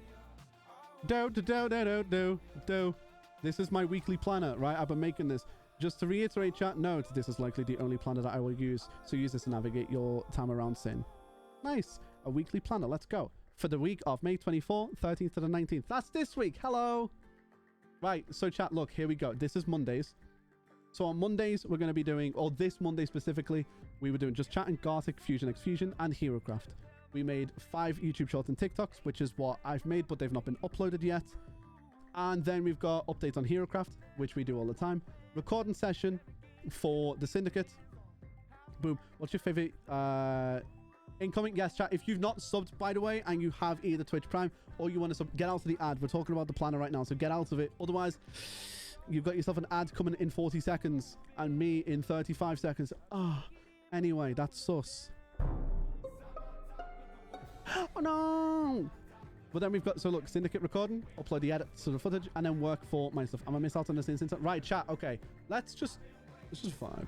This is my weekly planner, right? I've been making this. Just to reiterate, chat, note, this is likely the only planner that I will use. So, use this to navigate your time around Syn. Nice. A weekly planner. Let's go. For the week of May 24th, 13th to the 19th. That's this week. Hello. Right. So, chat, look, here we go. This is Mondays. So on Mondays, we're going to be doing, or this Monday specifically, we were doing just chatting Gartic, Fusion X Fusion, and HeroCraft. We made 5 YouTube shorts and TikToks, which is what I've made, but they've not been uploaded yet. And then we've got updates on HeroCraft, which we do all the time. Recording session for the Syndicate. Boom. What's your favorite incoming guest chat? If you've not subbed, by the way, and you have either Twitch Prime or you want to sub, get out of the ad. We're talking about the planner right now, so get out of it. Otherwise, you've got yourself an ad coming in 40 seconds and me in 35 seconds. Ah, anyway, that's sus. Oh no! But then we've got, so look, Syndicate recording, upload the edits to the footage, and then work for my stuff. I'm gonna miss out on this instance. Right, chat, okay. Let's just vibe.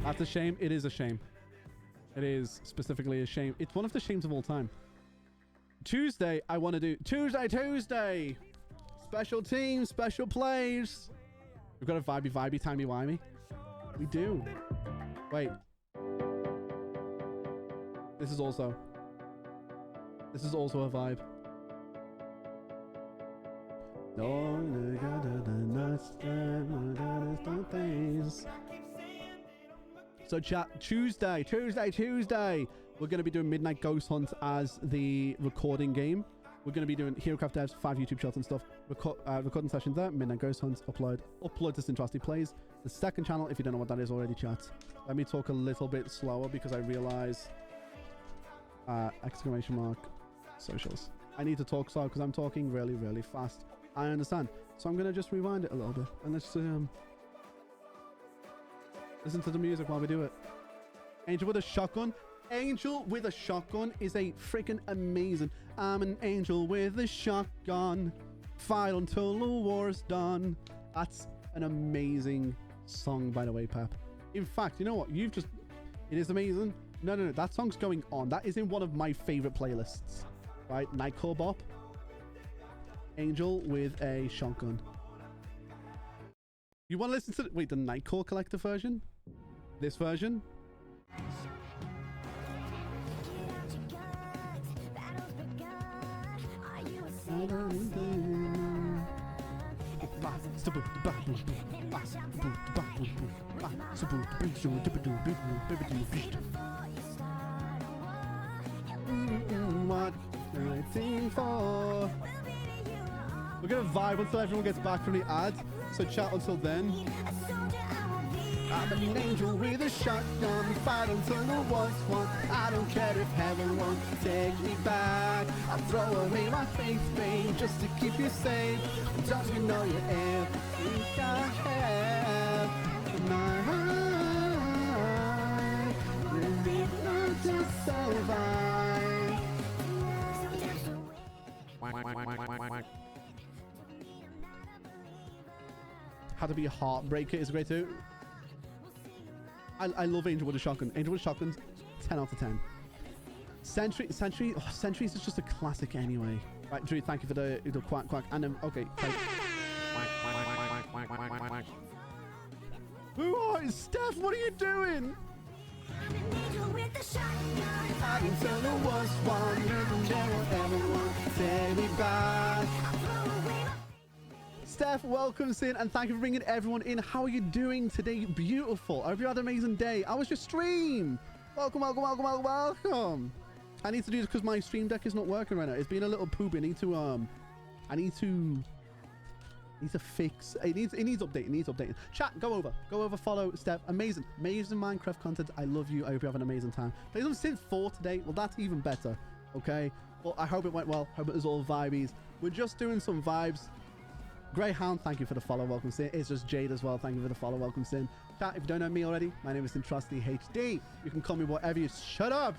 That's a shame. It is a shame. It is specifically a shame. It's one of the shames of all time. Tuesday, I want to do Tuesday. Special teams, special plays. We've got a vibey, timey-wimey. We do. Wait. This is also a vibe. So chat, Tuesday. We're going to be doing Midnight Ghost Hunt as the recording game. We're going to be doing HeroCraft devs, 5 YouTube shots and stuff. Recording session there, Midnight Ghost Hunt, upload to Syntrocity Plays. The second channel, if you don't know what that is already, chat. Let me talk a little bit slower because I realize... exclamation mark, socials. I need to talk slow because I'm talking really, really fast. I understand. So I'm going to just rewind it a little bit. And let's listen to the music while we do it. Angel with a shotgun. Angel with a shotgun is a freaking amazing. I'm an angel with a shotgun. Fight until the war's done. That's an amazing song, by the way, Pep. In fact, you know what? It is amazing. No. That song's going on. That is in one of my favorite playlists. Right? Nightcore Bop. Angel with a shotgun. You want to listen to the Nightcore Collector version? This version? What am I waiting for? We're gonna vibe until everyone gets back from the ad. So chat until then. I'm an angel with a shotgun, fight until the war's won. I don't care if heaven won't take me back. I'll throw away my faith, babe, just to keep you safe. Don't you know you're everything I have? My heart will be not to survive. How to be a heartbreaker is great too. I love Angel with a Shotgun. Angel with a Shotgun's 10 out of 10. Sentries is just a classic anyway. Right, Drew, thank you for the quack. And okay. Who are you? Steph, what are you doing? I can tell the worst one, never care everyone, take me back. Steph, welcome, Sin, and thank you for bringing everyone in. How are you doing today? Beautiful. I hope you had an amazing day. How was your stream? Welcome. I need to do this because my stream deck is not working right now. It's been a little poop. I need to fix. It needs updating. Chat, go over, follow Steph. Amazing Minecraft content. I love you. I hope you have an amazing time. Played some Synth 4 today. Well, that's even better. Okay. Well, I hope it went well. Hope it was all vibies. We're just doing some vibes. Greyhound, thank you for the follow, welcome Sin. It's just Jade as well, thank you for the follow, welcome Sin. Chat, if you don't know me already, my name is SyntrocityHD. You can call me whatever you... Shut up!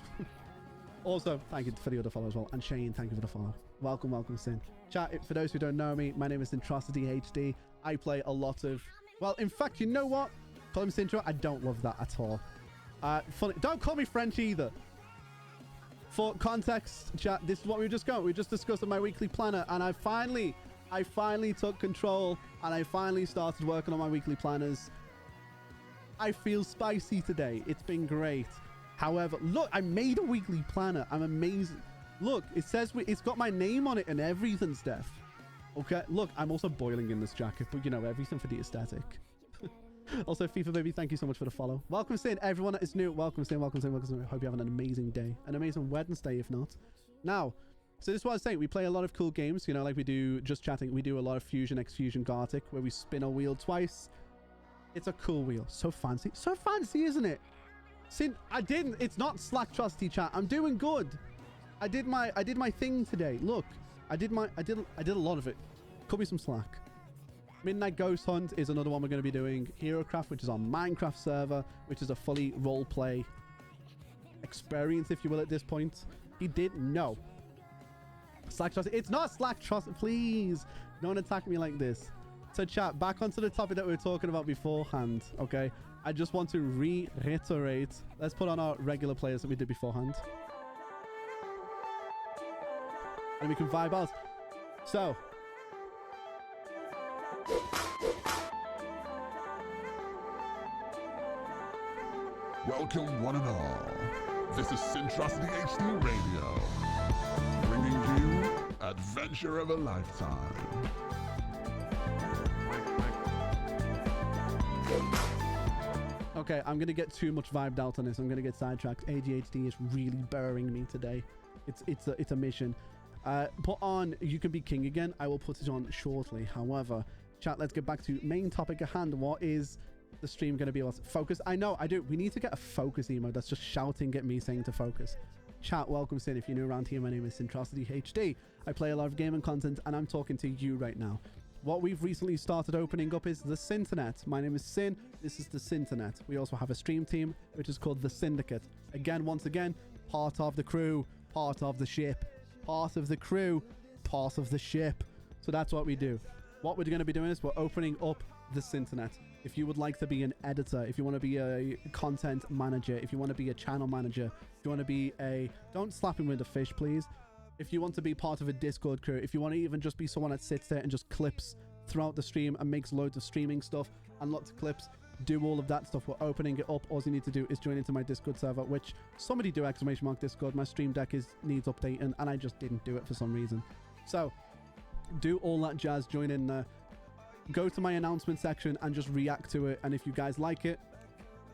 Also, thank you for the other follow as well. And Shane, thank you for the follow. Welcome Sin. Chat, for those who don't know me, my name is SyntrocityHD. I play a lot of... Well, in fact, you know what? Call him Syntro. I don't love that at all. Funny. Don't call me French either. For context, chat, this is what we just got. We just discussed my weekly planner, and I finally took control and I finally started working on my weekly planners. I feel spicy today. It's been great. However, look, I made a weekly planner. I'm amazing. Look, it says it's got my name on it and everything, Steph. Okay, look, I'm also boiling in this jacket, but you know, everything for the aesthetic. Also, FIFA Baby, thank you so much for the follow. Welcome, Sin. Everyone that is new, welcome, Sin. Welcome, Sin. Welcome, Sin. Hope you're having an amazing day. An amazing Wednesday, if not. Now, so this is what I was saying. We play a lot of cool games, you know, like we do Just Chatting. We do a lot of Fusion, X-Fusion, Gartic, where we spin a wheel twice. It's a cool wheel. So fancy. So fancy, isn't it? Sin, it's not Syntrocity chat. I'm doing good. I did my thing today. Look, I did a lot of it. Cut me some slack. Midnight Ghost Hunt is another one we're going to be doing. HeroCraft, which is our Minecraft server, which is a fully roleplay experience, if you will, at this point. He didn't know. Syntrocity. It's not Syntrocity. Please don't attack me like this. So chat, back onto the topic that we were talking about beforehand. Okay, I just want to reiterate. Let's put on our regular players that we did beforehand, and we can vibe out. So Welcome one and all. This is SyntrocityHD Radio, bringing you adventure of a lifetime. okay, I'm gonna get too much vibed out on this. I'm gonna get sidetracked. ADHD is really burying me today. It's a mission. Put on You Can Be King again. I will put it on shortly. However, chat, let's get back to main topic at hand. What is the stream going to be about? Focus. I know, I do. We need to get a focus emote that's just shouting at me saying to focus. Chat, welcome, Sin. If you're new around here, my name is SyntrocityHD. I play a lot of gaming content, and I'm talking to you right now. What we've recently started opening up is the Synternet. My name is Sin. This is the Synternet. We also have a stream team, which is called the Syndicate. Again, once again, part of the crew, part of the ship. Part of the crew, part of the ship. So that's what we do. What we're going to be doing is we're opening up the Synternet. If you would like to be an editor, if you want to be a content manager, if you want to be a channel manager, if you want to be a... Don't slap him with a fish, please. If you want to be part of a Discord crew, if you want to even just be someone that sits there and just clips throughout the stream and makes loads of streaming stuff and lots of clips, do all of that stuff. We're opening it up. All you need to do is join into my Discord server, which somebody do !Discord. My stream deck needs updating, and I just didn't do it for some reason. So do all that jazz, join in there, go to my announcement section and just react to it. And if you guys like it,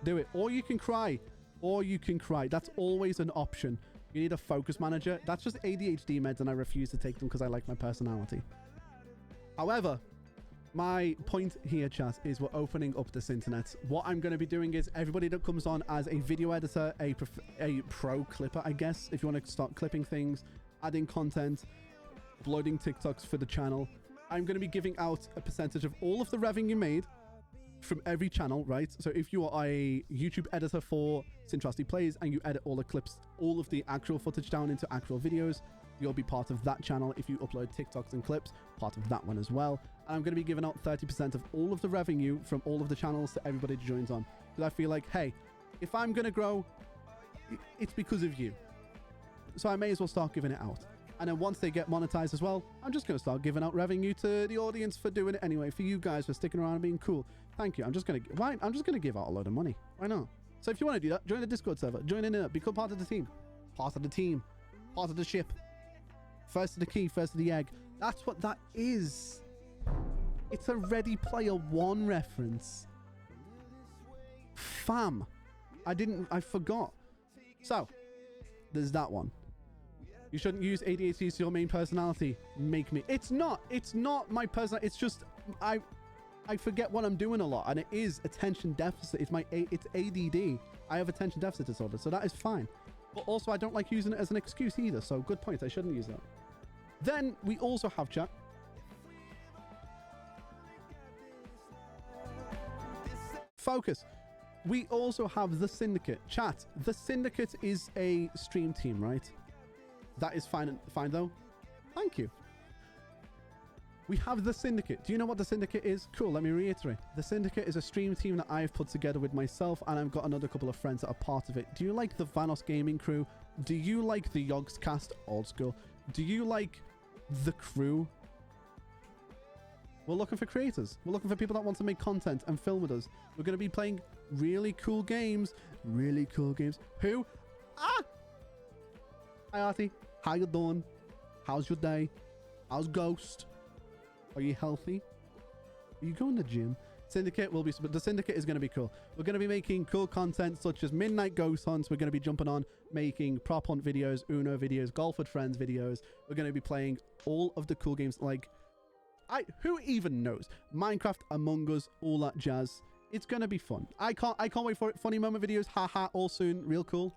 do it. Or you can cry. That's always an option. You need a focus manager. That's just ADHD meds, and I refuse to take them because I like my personality. However, my point here, chat, is we're opening up this internet. What I'm going to be doing is everybody that comes on as a video editor, a pro clipper, I guess, if you want to start clipping things, adding content, uploading TikToks for the channel, I'm going to be giving out a percentage of all of the revenue made from every channel, right? So if you are a YouTube editor for Syntrocity Plays and you edit all the clips, all of the actual footage down into actual videos, you'll be part of that channel. If you upload TikToks and clips, part of that one as well. And I'm going to be giving out 30% of all of the revenue from all of the channels to everybody that joins on. Because I feel like, hey, if I'm going to grow, it's because of you. So I may as well start giving it out. And then once they get monetized as well, I'm just going to start giving out revenue to the audience for doing it anyway. For you guys for sticking around and being cool. Thank you. I'm just going to give out a load of money. Why not? So if you want to do that, join the Discord server. Join in there. Become part of the team. Part of the team. Part of the ship. First to the key, first to the egg. That's what that is. It's a Ready Player One reference. Fam. I forgot. So, there's that one. You shouldn't use ADHD as your main personality. Make me. It's not my personality. It's just, I forget what I'm doing a lot, and it is attention deficit. It's ADD. I have attention deficit disorder, so that is fine. But also, I don't like using it as an excuse either, so good point. I shouldn't use that. Then we also have, chat, focus. We also have the Syndicate. Chat, the Syndicate is a stream team, right? That is fine though. Thank you. We have the Syndicate. Do you know what the Syndicate is? Cool, let me reiterate. The Syndicate is a stream team that I've put together with myself, and I've got another couple of friends that are part of it. Do you like the Vanos Gaming crew? Do you like the Yogscast old school? Do you like the crew? We're looking for creators. We're looking for people that want to make content and film with us. We're going to be playing really cool games. Really cool games. Who? Ah! Hi, Artie. How you doing? How's your day? How's Ghost? Are you healthy? Are you going to the gym? Syndicate will be, but the Syndicate is going to be cool. We're going to be making cool content such as midnight ghost hunts. We're going to be jumping on making prop hunt videos, Uno videos, golf with friends videos. We're going to be playing all of the cool games like who even knows? Minecraft, Among Us, all that jazz. It's going to be fun. I can't wait for it. Funny moment videos, haha, all soon, real cool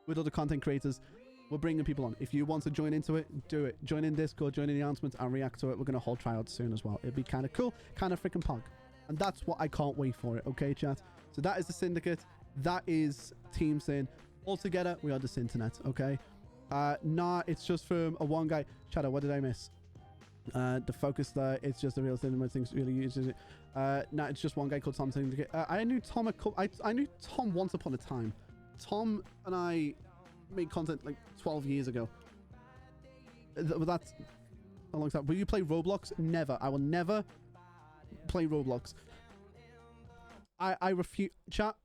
with other content creators. We're bringing people on. If you want to join into it, do it. Join in Discord, join in the announcements, and react to it. We're going to hold tryouts soon as well. It'll be kind of cool, kind of freaking pog. And that's what I can't wait for it, okay, chat? So that is the Syndicate. That is Team Syn. All together, we are the Synternet, okay? Nah, it's just from a one guy. Shadow, what did I miss? The focus there, it's just a real thing. Things really uses it. Nah, it's just one guy called Tom Syndicate. I knew Tom I knew Tom once upon a time. Tom and I made content like 12 years ago. That's a long time. Will you play Roblox? Never. I will never play Roblox. I refuse. Chat.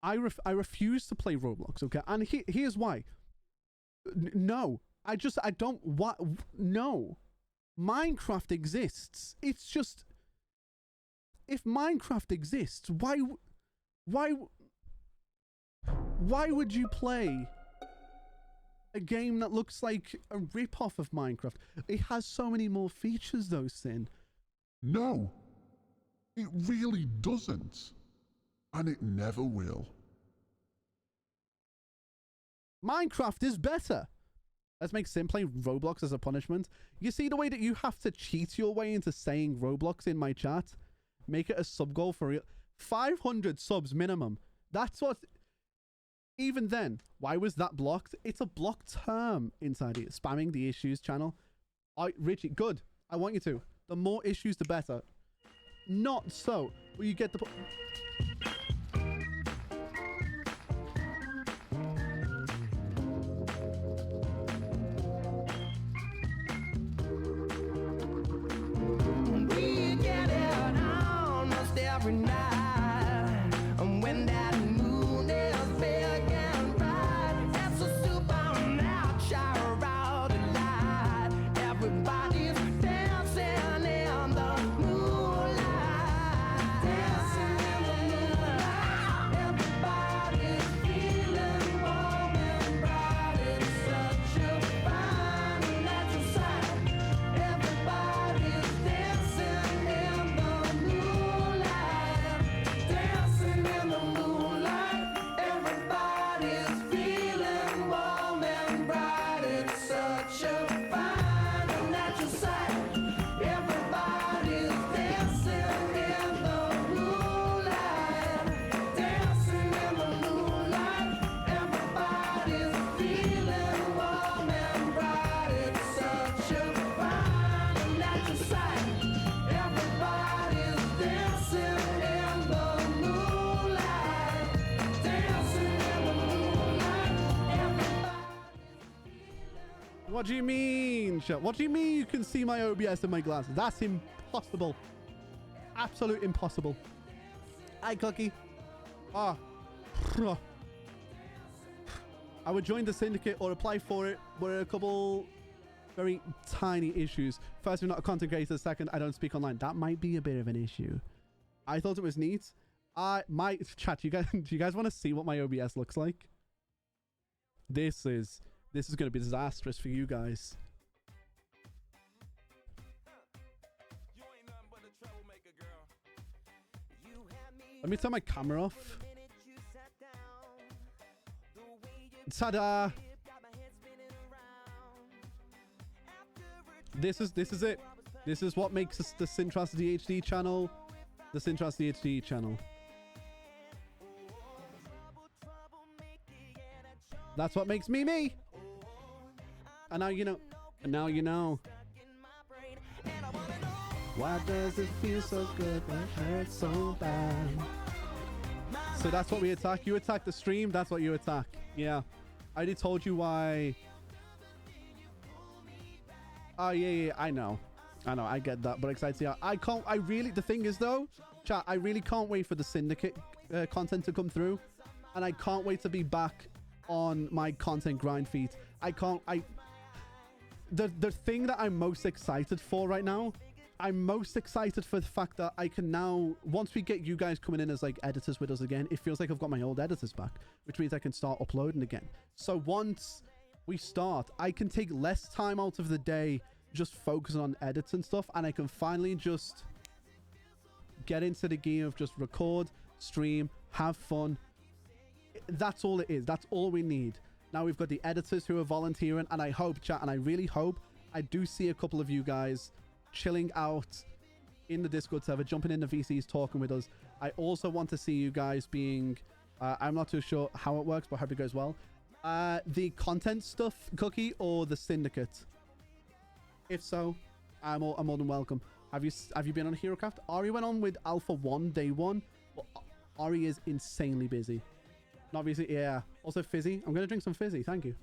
I refuse to play Roblox. Okay, and here's why. No, I don't. What? No, Minecraft exists. It's just, if Minecraft exists, why would you play a game that looks like a rip-off of Minecraft? It has so many more features though, Syn. No, it really doesn't. And it never will. Minecraft is better. Let's make Syn play Roblox as a punishment. You see the way that you have to cheat your way into saying Roblox in my chat? Make it a sub goal for real. 500 subs minimum. That's what... Even then, why was that blocked? It's a blocked term inside it. Spamming the issues channel. Richie, good. I want you to. The more issues, the better. Not so. Will you get the... We get it almost every night, and when that moon is big and bright, it's a supernatural light. Everybody's dancing in the moonlight, dancing in the moonlight. Everybody's feeling warm and bright. It's such a fine natural sight. Everybody's dancing in the moonlight, dancing in the moonlight. Everybody's feeling warm and bright. It's such a fine natural sight. Everybody's dancing in the moonlight, dancing in the moonlight. Everybody's feeling warm and bright. It's such a fine natural sight. Everybody's dancing in the moonlight, dancing in the moonlight. What do you mean, chat? What do you mean you can see my OBS in my glasses? That's impossible. Absolute impossible. Hi, Cookie. I would join the Syndicate or apply for it, but a couple very tiny issues. First, we're not a content creator. Second, I don't speak online. That might be a bit of an issue. I thought it was neat. My chat, do you guys want to see what my OBS looks like? This is going to be disastrous for you guys. Let me turn my camera off. Ta-da! This is it. This is what makes us the SyntrocityHD channel. The SyntrocityHD channel. That's what makes me me. And now you know. And now you know. Why does it feel so good but it hurts so bad? So that's what we attack. You attack the stream. That's what you attack. Yeah. I already told you why. Oh, yeah. I know. I get that. But excited to see how. The thing is though, chat, I really can't wait for the Syndicate content to come through. And I can't wait to be back on my content grind feed. The thing that I'm most excited for right now, I'm most excited for the fact that I can now, once we get you guys coming in as like editors with us again, it feels like I've got my old editors back, which means I can start uploading again. So once we start, I can take less time out of the day just focusing on edits and stuff, and I can finally just get into the gear of just record, stream, have fun. That's all it is. That's all we need. Now we've got the editors who are volunteering, and I hope, chat, and I really hope I do see a couple of you guys chilling out in the Discord server, jumping in the VCs, talking with us. I also want to see you guys being, I'm not too sure how it works, but I hope it goes well. The content stuff cookie or the syndicate? If so, I'm more than welcome. Have you been on HeroCraft? Ari went on with Alpha 1 day 1, but Ari is insanely busy. Not obviously, yeah. Also fizzy. I'm gonna drink some fizzy. Thank you.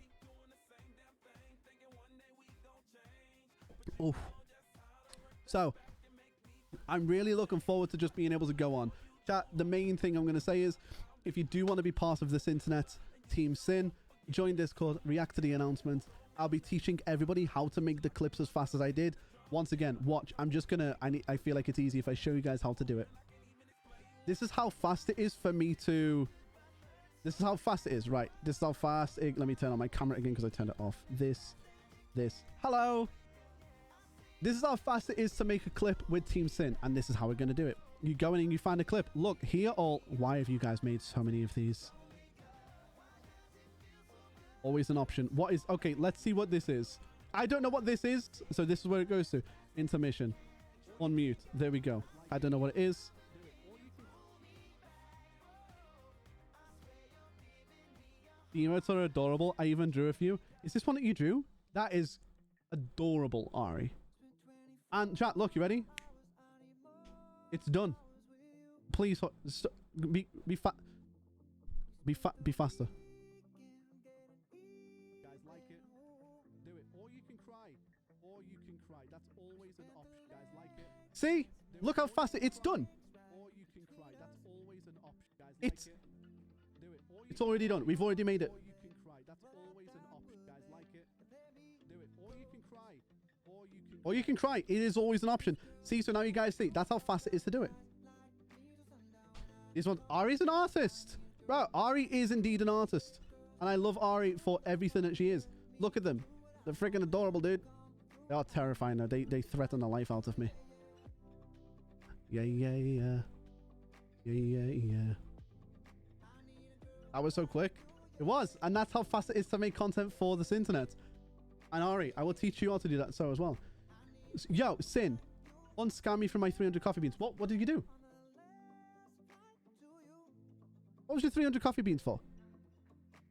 Oh. So, I'm really looking forward to just being able to go on. Chat, the main thing I'm gonna say is, if you do want to be part of this internet Team Syn, join Discord, react to the announcements. I'll be teaching everybody how to make the clips as fast as I did. Once again, watch. I'm just gonna, I feel like it's easy if I show you guys how to do it. This is how fast it is for me to, this is how fast it is, right? This is how fast it, let me turn on my camera again because I turned it off. This. Hello. This is how fast it is to make a clip with Team Syn, and this is how we're gonna do it. You go in and you find a clip. Look, here all, why have you guys made so many of these? Always an option. What is, okay, let's see what this is. I don't know what this is, so this is where it goes to. Intermission. Unmute. There we go. I don't know what it is. The emotes are adorable. I even drew a few. Is this one that you drew? That is adorable, Ari. And chat, look, you ready? It's done. Please, be faster. Guys, like it. Do it. Or you can cry. Or you can cry. That's always an option. Guys, like it. See? Look how fast it's done. Or you can cry. That's always an option. Guys, like it. Do it. It's already done. We've already made it. Or you can cry. That's always an option. Guys, like it. Do it. Or you can cry. Or you can cry. It is always an option. See, so now you guys see. That's how fast it is to do it. This one, Ari's an artist. Bro, Ari is indeed an artist. And I love Ari for everything that she is. Look at them. They're freaking adorable, dude. They are terrifying now. They threaten the life out of me. Yeah. That was so quick. It was. And that's how fast it is to make content for this internet. And Ari, I will teach you how to do that so as well. Yo, Syn, unscam me from my 300 coffee beans. What did you do? What was your 300 coffee beans for?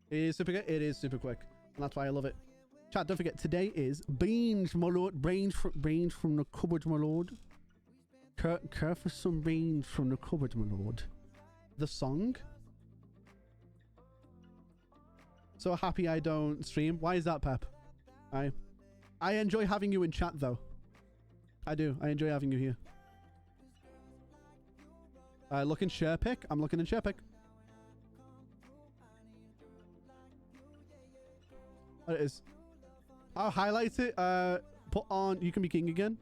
It is super good. It is super quick. And that's why I love it. Chat, don't forget, today is beans, my lord. Beans from the cupboard, my lord. Care for some beans from the cupboard, my lord. The song. So happy I don't stream. Why is that, Pep? I enjoy having you in chat, though. I do. I enjoy having you here. Look in share pick. I'm looking in share pick. It is. I'll highlight it. Put on You Can Be King again.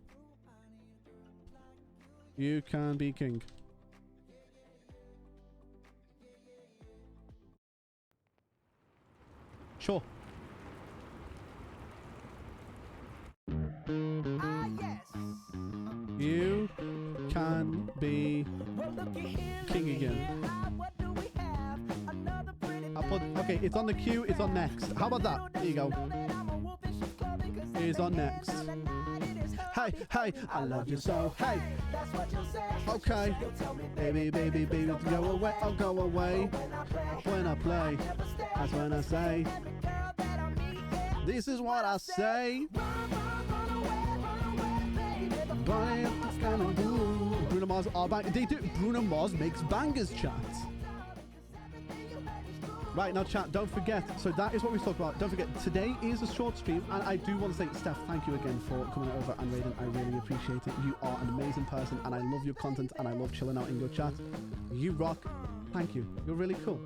You can be king. Sure. You can be king again. I'll put, okay, it's on the queue, it's on next. How about that? There you go. It is on next. Hey, I love you so. Hey. Okay. Baby, go away. I'll go away. When I play, that's when I say. This is what I say. Bruno Mars are bang. They do. Bruno Mars makes bangers, chat. Right, now chat, don't forget, so that is what we talked about. Don't forget, today is a short stream, and I do want to say, Steph, thank you again for coming over and raiding. I really appreciate it. You are an amazing person, and I love your content, and I love chilling out in your chat. You rock. Thank you. You're really cool.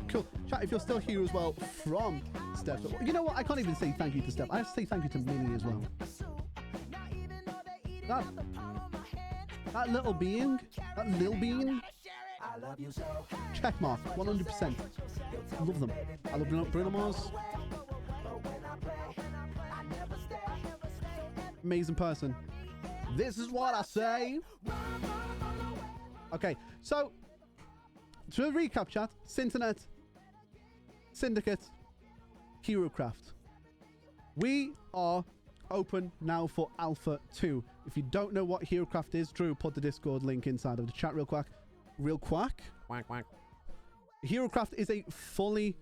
Cool. Chat, if you're still here as well from Steph. You know what? I can't even say thank you to Steph. I have to say thank you to Minnie as well. That little being, that lil bean. Check mark, 100%. Love them. I love Bruno Mars. Amazing person. This is what I say. Okay, so to recap, chat: Synternet, Syndicate, HeroCraft. We are open now for Alpha 2. If you don't know what HeroCraft is, Drew put the Discord link inside of the chat real quick. Quack. HeroCraft is a fully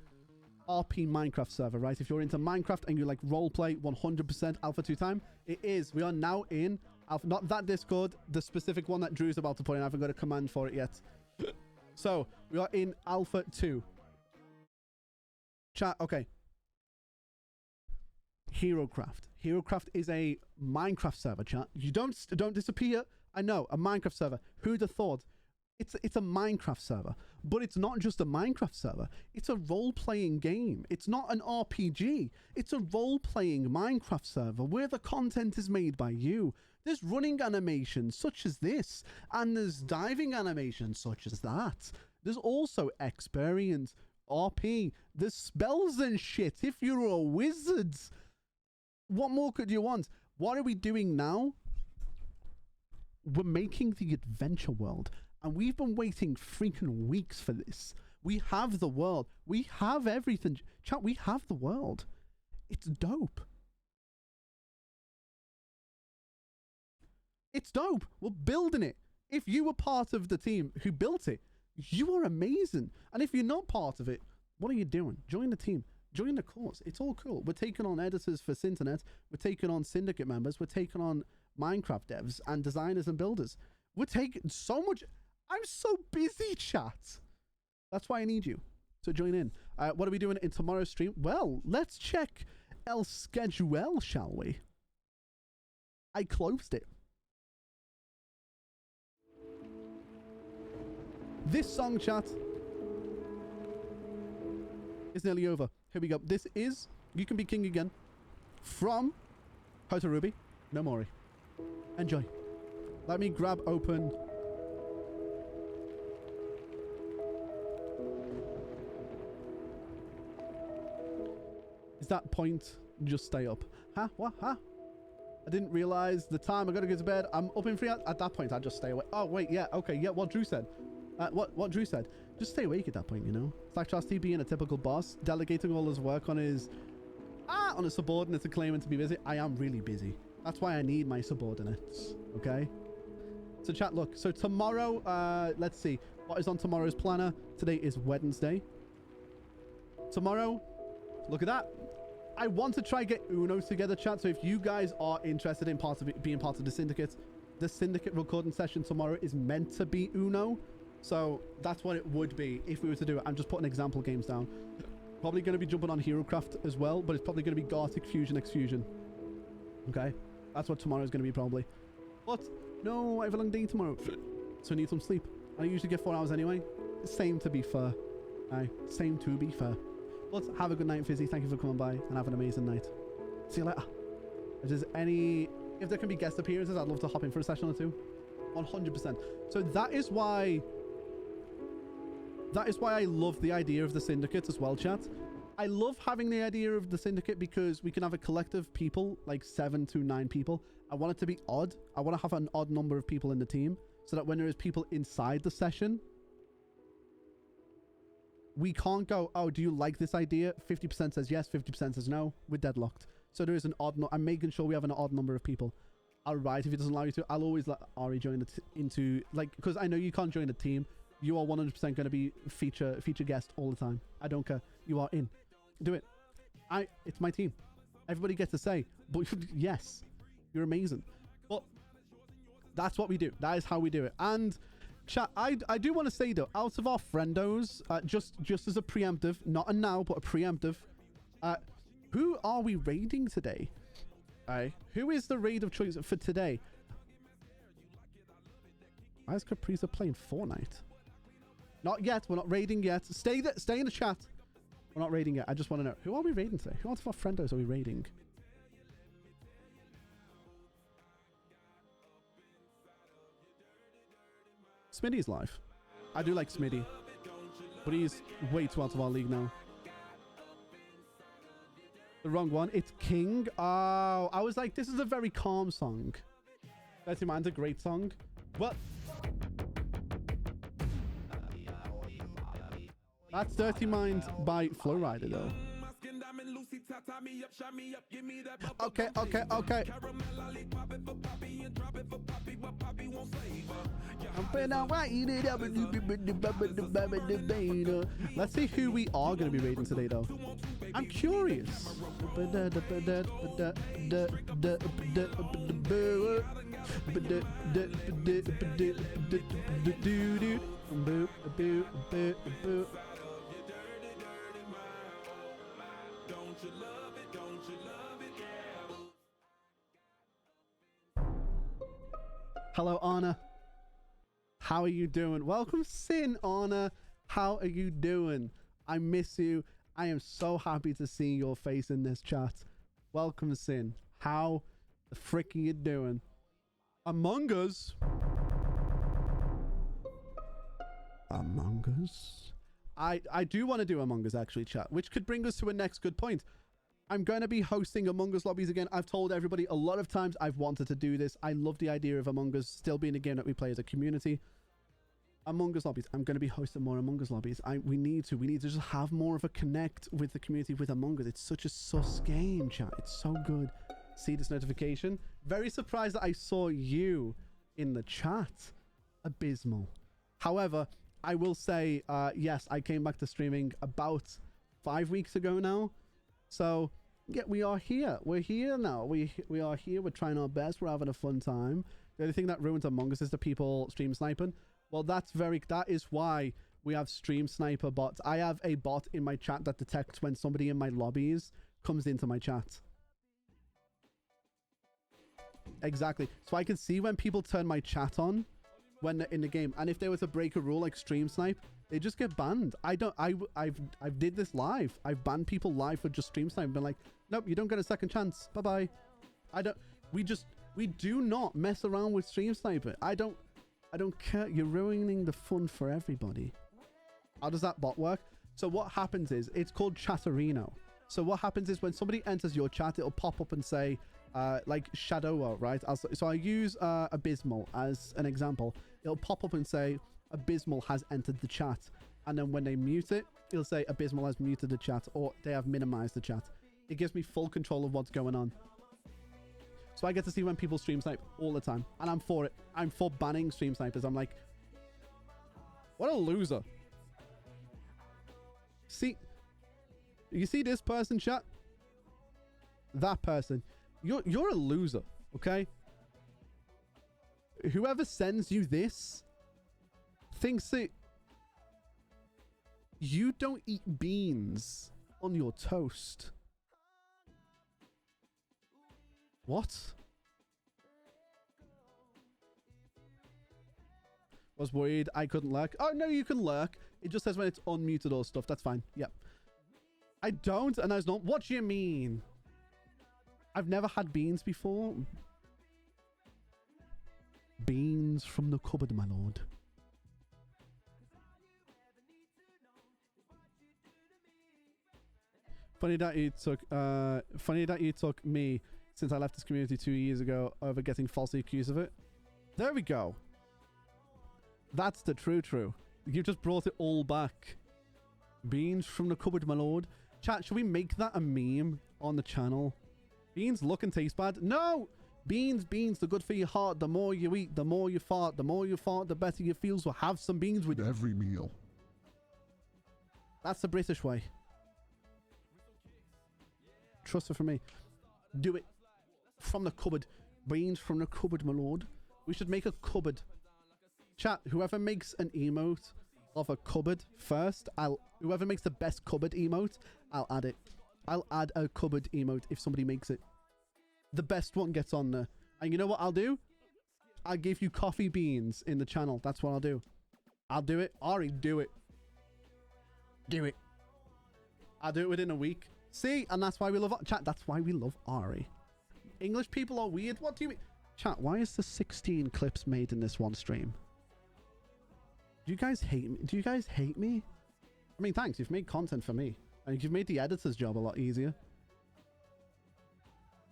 RP Minecraft server, right? If you're into Minecraft and you like roleplay, 100% Alpha 2 time. It is. We are now in Alpha, not that Discord, the specific one that Drew's about to put in. I haven't got a command for it yet. So we are in Alpha 2. Chat, okay. HeroCraft is a Minecraft server, chat. You don't disappear. I know, a Minecraft server. Who'd have thought? It's a Minecraft server, but it's not just a Minecraft server. It's a role-playing game. It's not an RPG. It's a role-playing Minecraft server where the content is made by you. There's running animations such as this, and there's diving animations such as that. There's also experience, RP, there's spells and shit if you're a wizard. What more could you want? What are we doing now? We're making the adventure world. And we've been waiting freaking weeks for this. We have the world. We have everything. Chat, we have the world. It's dope. It's dope. We're building it. If you were part of the team who built it, you are amazing. And if you're not part of it, what are you doing? Join the team. Join the cause. It's all cool. We're taking on editors for Synternet. We're taking on Syndicate members. We're taking on Minecraft devs and designers and builders. We're taking so much... I'm so busy, chat. That's why I need you. So join in. What are we doing in tomorrow's stream? Well, let's check El Schedule, shall we? I closed it. This song, chat, is nearly over. Here we go. This is You Can Be King Again from Hotel Ruby. No Mori. Enjoy. Let me grab open... Is that point just stay up? Huh? What? Huh? I didn't realize the time. I gotta go to bed. I'm up in 3 hours. At that point, I just stay awake. Oh, wait. Yeah. Okay. Yeah. What Drew said. What Drew said. Just stay awake at that point, you know? It's like Trusty being a typical boss, delegating all his work on his subordinates and claiming to be busy. I am really busy. That's why I need my subordinates. Okay? So chat, look. So tomorrow, let's see. What is on tomorrow's planner? Today is Wednesday. Tomorrow, look at that. I want to try get Uno together, chat. So if you guys are interested in being part of the Syndicate recording session tomorrow is meant to be Uno. So that's what it would be if we were to do it. I'm just putting example games down. Probably going to be jumping on HeroCraft as well, but it's probably going to be Gartic Fusion X Fusion. Okay? That's what tomorrow is going to be probably. But no, I have a long day tomorrow. So I need some sleep. I usually get 4 hours anyway. Same to be fair. Same to be fair. But have a good night, Fizzy. Thank you for coming by and have an amazing night. See you later. If there can be guest appearances, I'd love to hop in for a session or two. 100%. So that is why I love the idea of the Syndicate as well, chat. I love having the idea of the Syndicate because we can have a collective of people, like 7 to 9 people. I want it to be odd. I want to have an odd number of people in the team so that when there is people inside the session, we can't go, oh, do you like this idea? 50% says yes, 50% says no. We're deadlocked. So there is an odd I'm making sure we have an odd number of people. I'll write if it doesn't allow you to. I'll always let Ari join because I know you can't join the team. You are 100% going to be feature guest all the time. I don't care. You are in. Do it. It's my team. Everybody gets to say, but yes, you're amazing. But that's what we do. That is how we do it. And chat, I do want to say though, out of our friendos, just as a preemptive, not a now, but a preemptive, who are we raiding today? Who is the raid of choice for today? Why is Capriza playing Fortnite? Not yet. We're not raiding yet. Stay in the chat. We're not raiding yet. I just want to know, who are we raiding today? Who out of our friendos are we raiding? Smitty's live. I do like Smitty, but he's way too out of our league now. The wrong one. It's King. Oh, I was like, this is a very calm song. Dirty Mind's a great song. But that's Dirty Mind by Flowrider, though. Okay. Let's see who we are going to be raiding today, though. I'm curious. Hello, Anna. How are you doing? Welcome, Sin, Anna. How are you doing? I miss you. I am so happy to see your face in this chat. Welcome, Sin. How the frick are you doing? Among Us. Among Us. I do want to do Among Us, actually, chat, which could bring us to a next good point. I'm going to be hosting Among Us lobbies again. I've told everybody a lot of times I've wanted to do this. I love the idea of Among Us still being a game that we play as a community. Among Us lobbies. I'm going to be hosting more Among Us lobbies. We need to just have more of a connect with the community with Among Us. It's such a sus game, chat. It's so good. See this notification? Very surprised that I saw you in the chat. Abysmal. However, I will say, yes, I came back to streaming about 5 weeks ago now. So, yeah, we are here. We're here now. We are here. We're trying our best. We're having a fun time. The only thing that ruins Among Us is the people stream sniping. Well, that is why we have stream sniper bots. I have a bot in my chat that detects when somebody in my lobbies comes into my chat. Exactly. So I can see when people turn my chat on when they're in the game. And if they were to break a rule like stream snipe, they just get banned. I've did this live. I've banned people live for just stream snipe. Been like, nope, you don't get a second chance. Bye-bye. We do not mess around with stream sniper. I don't care. You're ruining the fun for everybody. How does that bot work? So what happens is, it's called Chatterino. So what happens is when somebody enters your chat, it'll pop up and say, like Shadowa, right? So I use Abysmal as an example. It'll pop up and say, Abysmal has entered the chat. And then when they mute it, it'll say Abysmal has muted the chat, or they have minimized the chat. It gives me full control of what's going on. So I get to see when people stream snipe all the time. And I'm for it. I'm for banning stream snipers. I'm like, what a loser. See, you see this person, chat? That person. You're a loser, okay? Whoever sends you this thinks that you don't eat beans on your toast. What? Was worried I couldn't lurk. Oh, no, you can lurk. It just says when it's unmuted or stuff. That's fine. Yep. I don't, and there's not. What do you mean? I've never had beans before. Beans from the cupboard, my lord. Funny that you took me since I left this community 2 years ago over getting falsely accused of it. There we go. That's the true. You just brought it all back. Beans from the cupboard, my lord. Chat, should we make that a meme on the channel? Beans look and taste bad. No! Beans, they're good for your heart. The more you eat, the more you fart. The more you fart, the better you feel. So have some beans with every meal. That's the British way. Trust it for me. Do it. From the cupboard. Beans from the cupboard, my lord. We should make a cupboard. Chat, whoever makes an emote of a cupboard first, whoever makes the best cupboard emote, I'll add it. I'll add a cupboard emote if somebody makes it. The best one gets on there. And you know what I'll do? I'll give you coffee beans in the channel. That's what I'll do. I'll do it. Ari, do it. Do it. I'll do it within a week. See? And that's why we love... Chat, that's why we love Ari. English people are weird. What do you mean? Chat, why is there 16 clips made in this one stream? Do you guys hate me? Do you guys hate me? I mean, thanks. You've made content for me. And you've made the editor's job a lot easier.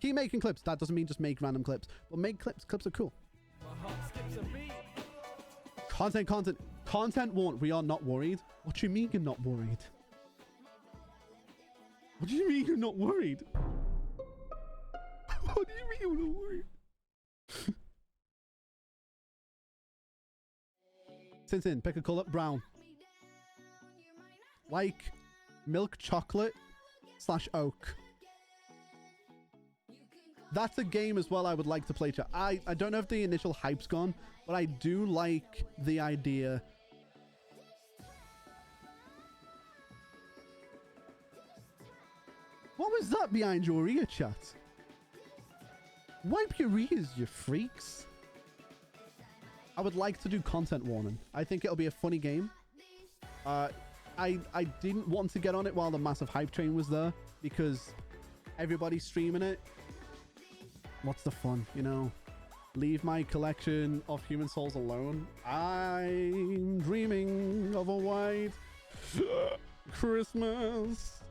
Keep making clips. That doesn't mean just make random clips. But make clips. Clips are cool. Content warned. We are not worried. What do you mean you're not worried? What do you mean you're not worried? What do you mean you're not worried? Since pick a color. Brown. Like milk chocolate / oak. That's a game as well I would like to play, chat. I don't know if the initial hype's gone, but I do like the idea. What was that behind your ear, chat? Wipe your ears, you freaks. I would like to do content warning. I think it'll be a funny game. I didn't want to get on it while the massive hype train was there because everybody's streaming it. What's the fun, you know? Leave my collection of human souls alone. I'm dreaming of a white Christmas.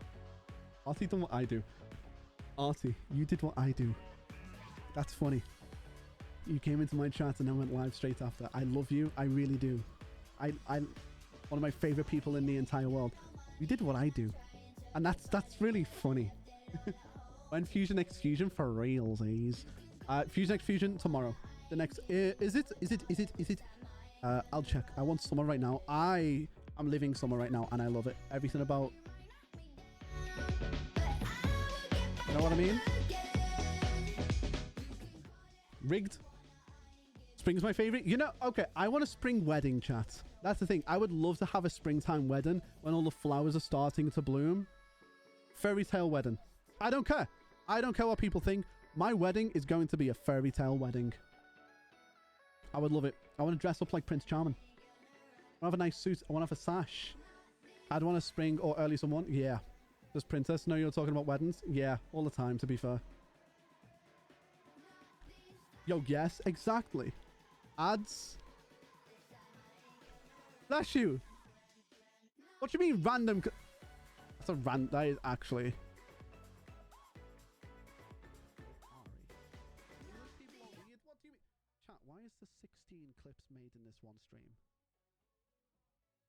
Artie done what I do. Artie, you did what I do. That's funny. You came into my chat and then went live straight after. I love you. I really do. I one of my favorite people in the entire world. You did what I do. And that's really funny. When Fusion X Fusion for realsies. Fusion X Fusion tomorrow. The next is it? I'll check. I want summer right now. I am living summer right now and I love it. Everything about, you know what I mean? Rigged. Spring's my favorite. You know, okay, I want a spring wedding, chat. That's the thing. I would love to have a springtime wedding when all the flowers are starting to bloom. Fairy tale wedding. I don't care. I don't care what people think. My wedding is going to be a fairy tale wedding. I would love it. I want to dress up like Prince Charming. I want to have a nice suit. I want to have a sash. I'd want a spring or early summer one. Yeah. Does Princess know you're talking about weddings? Yeah, all the time, to be fair. Yo, yes, exactly. Ads. Bless you. What do you mean random? That's a rant. That is actually. What do you mean? Chat, why is the 16 clips made in this one stream?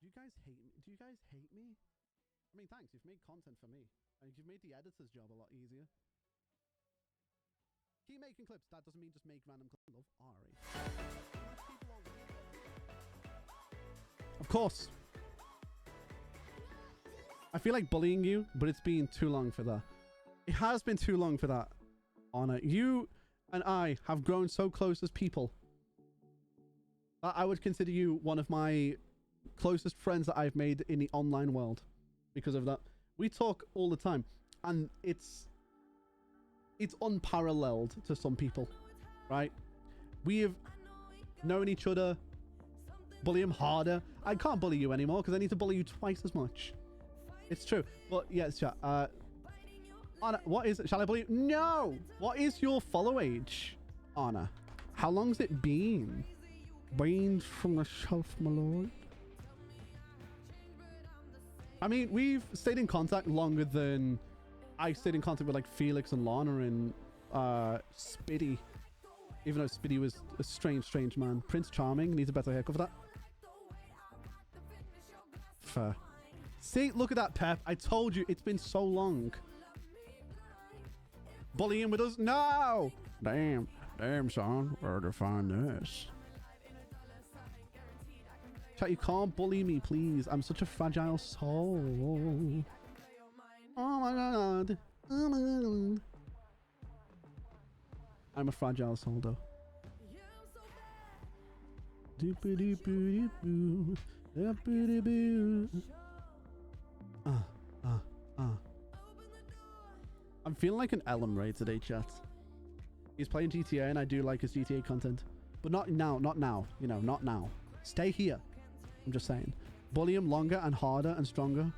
Do you guys hate me? Do you guys hate me? I mean, thanks. You've made content for me. And you've made the editor's job a lot easier. Keep making clips. That doesn't mean just make random clips. Love Ari. Of course. I feel like bullying you, but it's been too long for that. It has been too long for that. Honor, you and I have grown so close as people. I would consider you one of my closest friends that I've made in the online world because of that. We talk all the time, and it's unparalleled to some people, right? We have known each other. Bully him harder. I can't bully you anymore because I need to bully you twice as much. It's true. But yes, chat. Anna, what is it? Shall I bully you? No! What is your follow age, Anna? How long's it been? Been from the shelf, my lord. I mean, we've stayed in contact longer than I stayed in contact with like Felix and Lana and Spiddy. Even though Spiddy was a strange man. Prince Charming needs a better haircut for that. Fair. See, look at that, Pep. I told you, it's been so long. Bullying with us? No! Damn, son. Where to find this? Chat, you can't bully me, please. I'm such a fragile soul. Oh my god. Oh my god. I'm a fragile soul, though. I'm feeling like an Ellum Ray today, chat. He's playing GTA and I do like his GTA content. But not now, not now. You know, not now. Stay here. I'm just saying. Bully him longer and harder and stronger.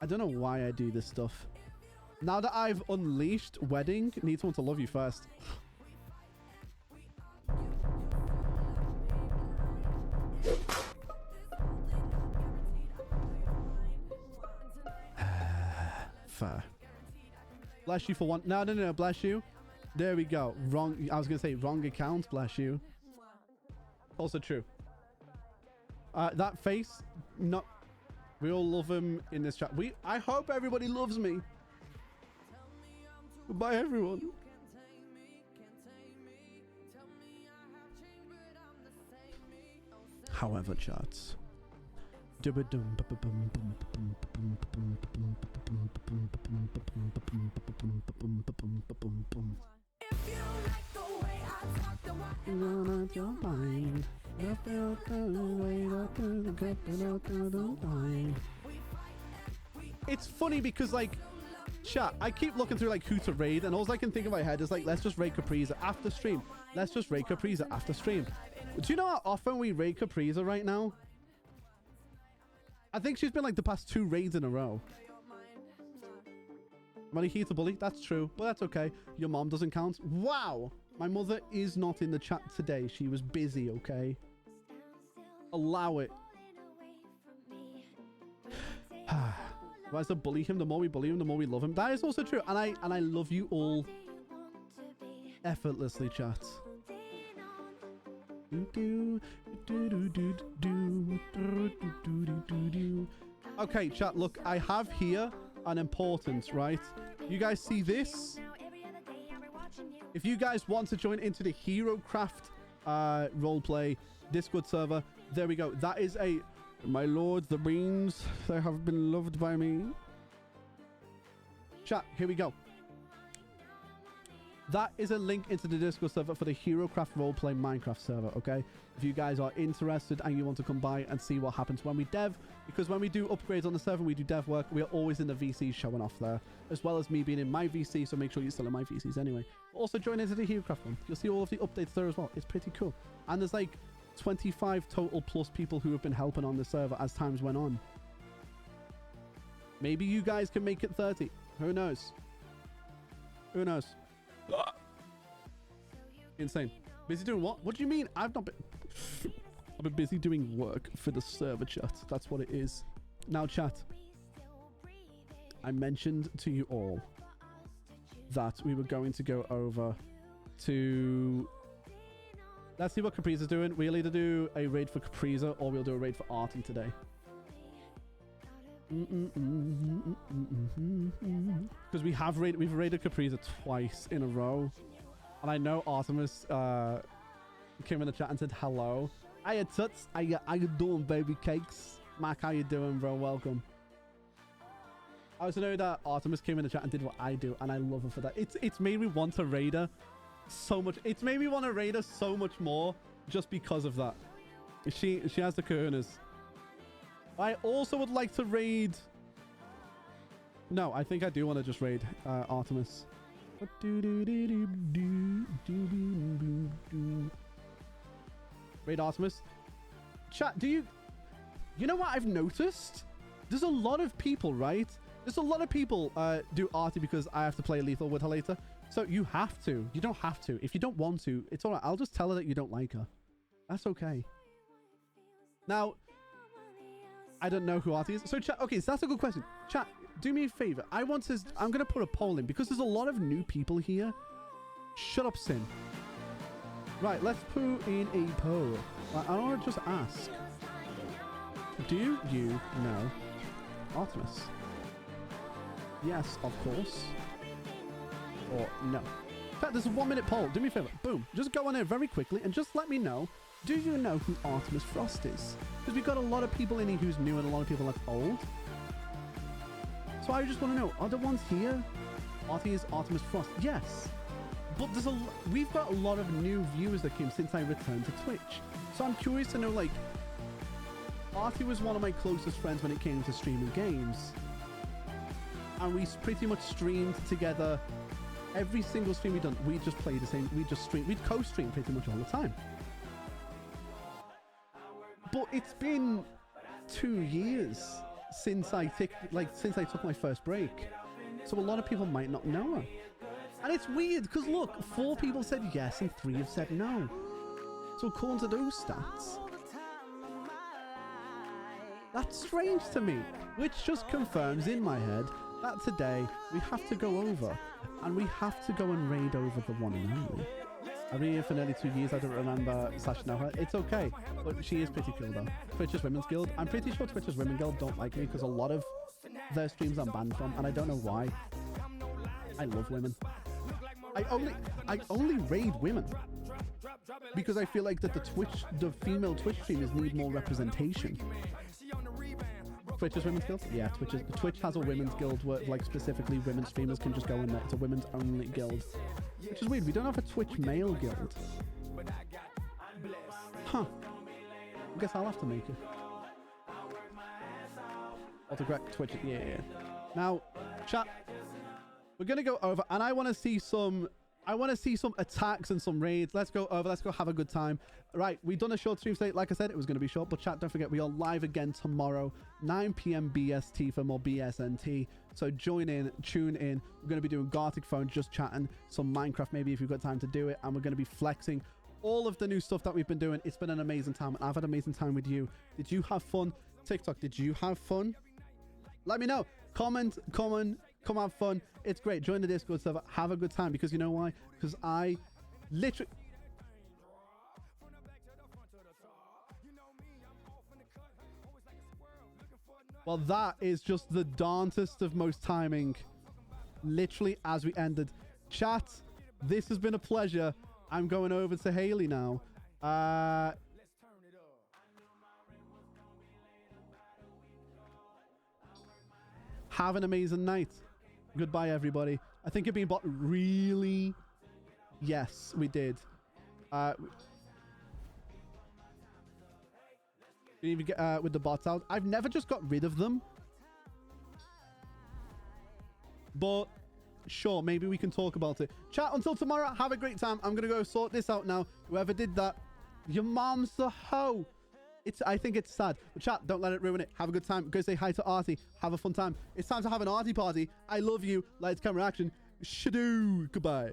I don't know why I do this stuff. Now that I've unleashed wedding, need someone to love you first. Fair. Bless you for one. No, bless you. There we go. Wrong. I was going to say wrong account. Bless you. Also true. That face, not. We all love him in this chat. I hope everybody loves me. Goodbye, everyone. However, chats. If you like the way I talk, then why your mind? It's funny because, like, chat, I keep looking through like who to raid, and all I can think in my head is like, let's just raid Capriza after stream. Let's just raid Capriza after stream. Do you know how often we raid Capriza right now? I think she's been like the past 2 raids in a row. Am I here to bully? That's true, but that's okay. Your mom doesn't count. Wow! My mother is not in the chat today. She was busy, okay? Allow it. Why is the bully him? The more we bully him, the more we love him. That is also true. And I love you all effortlessly, chat. Okay, chat, look, I have here an importance, right? You guys see this? If you guys want to join into the Hero Craft roleplay Discord server, there we go. That is a... My lord, the beans, they have been loved by me. Chat, here we go. That is a link into the Discord server for the HeroCraft Roleplay Minecraft server, okay? If you guys are interested and you want to come by and see what happens when we dev, because when we do upgrades on the server, we do dev work, we are always in the VCs showing off there, as well as me being in my VC, so make sure you're still in my VCs anyway. Also join into the HeroCraft one. You'll see all of the updates there as well. It's pretty cool. And there's like 25 total plus people who have been helping on the server as times went on. Maybe you guys can make it 30. Who knows? Who knows? Insane. Busy doing what? What do you mean? I've not been... I've been busy doing work for the server, chat. That's what it is. Now, chat. I mentioned to you all that we were going to go over to... Let's see what Capriza's doing. We'll either do a raid for Capriza or we'll do a raid for Artie today. Because we've raided Capriza twice in a row. And I know Artemis came in the chat and said hello. Hiya Tuts, how you doing, baby cakes? Mac, how you doing, bro? Welcome. I also know that Artemis came in the chat and did what I do, and I love her for that. It's made me want to raid her so much. It's made me want to raid her so much more just because of that. She has the cojones. I also would like to raid... No, I think I do want to just raid Artemis. Raid Artemis. Chat, do you... You know what I've noticed? There's a lot of people, right? There's a lot of people do Artie because I have to play lethal with her later. So you have to. You don't have to. If you don't want to, it's alright. I'll just tell her that you don't like her. That's okay. Now... I don't know who Artie is. So chat, okay, so that's a good question. Chat, do me a favor. I'm going to put a poll in because there's a lot of new people here. Shut up, Sin. Right, let's put in a poll. I want to just ask. Do you know Artemis? Yes, of course. Or no. In fact, there's a 1-minute poll. Do me a favor. Boom. Just go on there very quickly and just let me know. Do you know who Artemis Frost is? Because we've got a lot of people in here who's new and a lot of people that's old. So I just want to know, are the ones here? Artie is Artemis Frost. Yes. But we've got a lot of new viewers that came since I returned to Twitch. So I'm curious to know, like, Artie was one of my closest friends when it came to streaming games. And we pretty much streamed together. Every single stream we've done, we just played the same. We just streamed. We'd co-stream pretty much all the time. But it's been 2 years since I took my first break. So a lot of people might not know her. And it's weird because look, 4 people said yes and 3 have said no. So according to those stats, that's strange to me, which just confirms in my head that today we have to go over and we have to go and raid over the one and only. I've been here for nearly 2 years. I don't remember / know her. It's okay, but she is pretty cool though. Twitch's Women's Guild. I'm pretty sure Twitch's Women's Guild don't like me because a lot of their streams I'm banned from, and I don't know why. I love women. I only raid women because I feel like that the female Twitch streamers need more representation. Twitch's Women's Guild? Yeah, Twitch has a women's guild where like specifically women streamers can just go in there. It's a women's only guild. Which is weird. We don't have a Twitch male guild. Huh. I guess I'll have to make it. Autocorrect Twitch. Yeah. Now, chat. We're gonna go over, and I want to see some attacks and some raids. Let's go over. Let's go have a good time. Right, we've done a short stream today. Like I said, it was going to be short, but chat, don't forget, we are live again tomorrow, 9 p.m. BST for more BSNT. So join in, tune in. We're going to be doing Gartic Phone, just chatting, some Minecraft maybe if you've got time to do it, and we're going to be flexing all of the new stuff that we've been doing. It's been an amazing time, and I've had an amazing time with you. Did you have fun? TikTok, did you have fun? Let me know. Comment, come have fun. It's great. Join the Discord server. Have a good time, because you know why? Because I literally... Well, that is just the darndest of most timing. Literally as we ended. Chat, this has been a pleasure. I'm going over to Haley now. Have an amazing night. Goodbye, everybody. I think you're being bought really... Yes, we did. We need to get with the bots out. I've never just got rid of them. But sure, maybe we can talk about it. Chat, until tomorrow, have a great time. I'm going to go sort this out now. Whoever did that, your mom's the hoe. I think it's sad. But chat, don't let it ruin it. Have a good time. Go say hi to Artie. Have a fun time. It's time to have an Artie party. I love you. Lights, camera, action. Shadoo. Goodbye.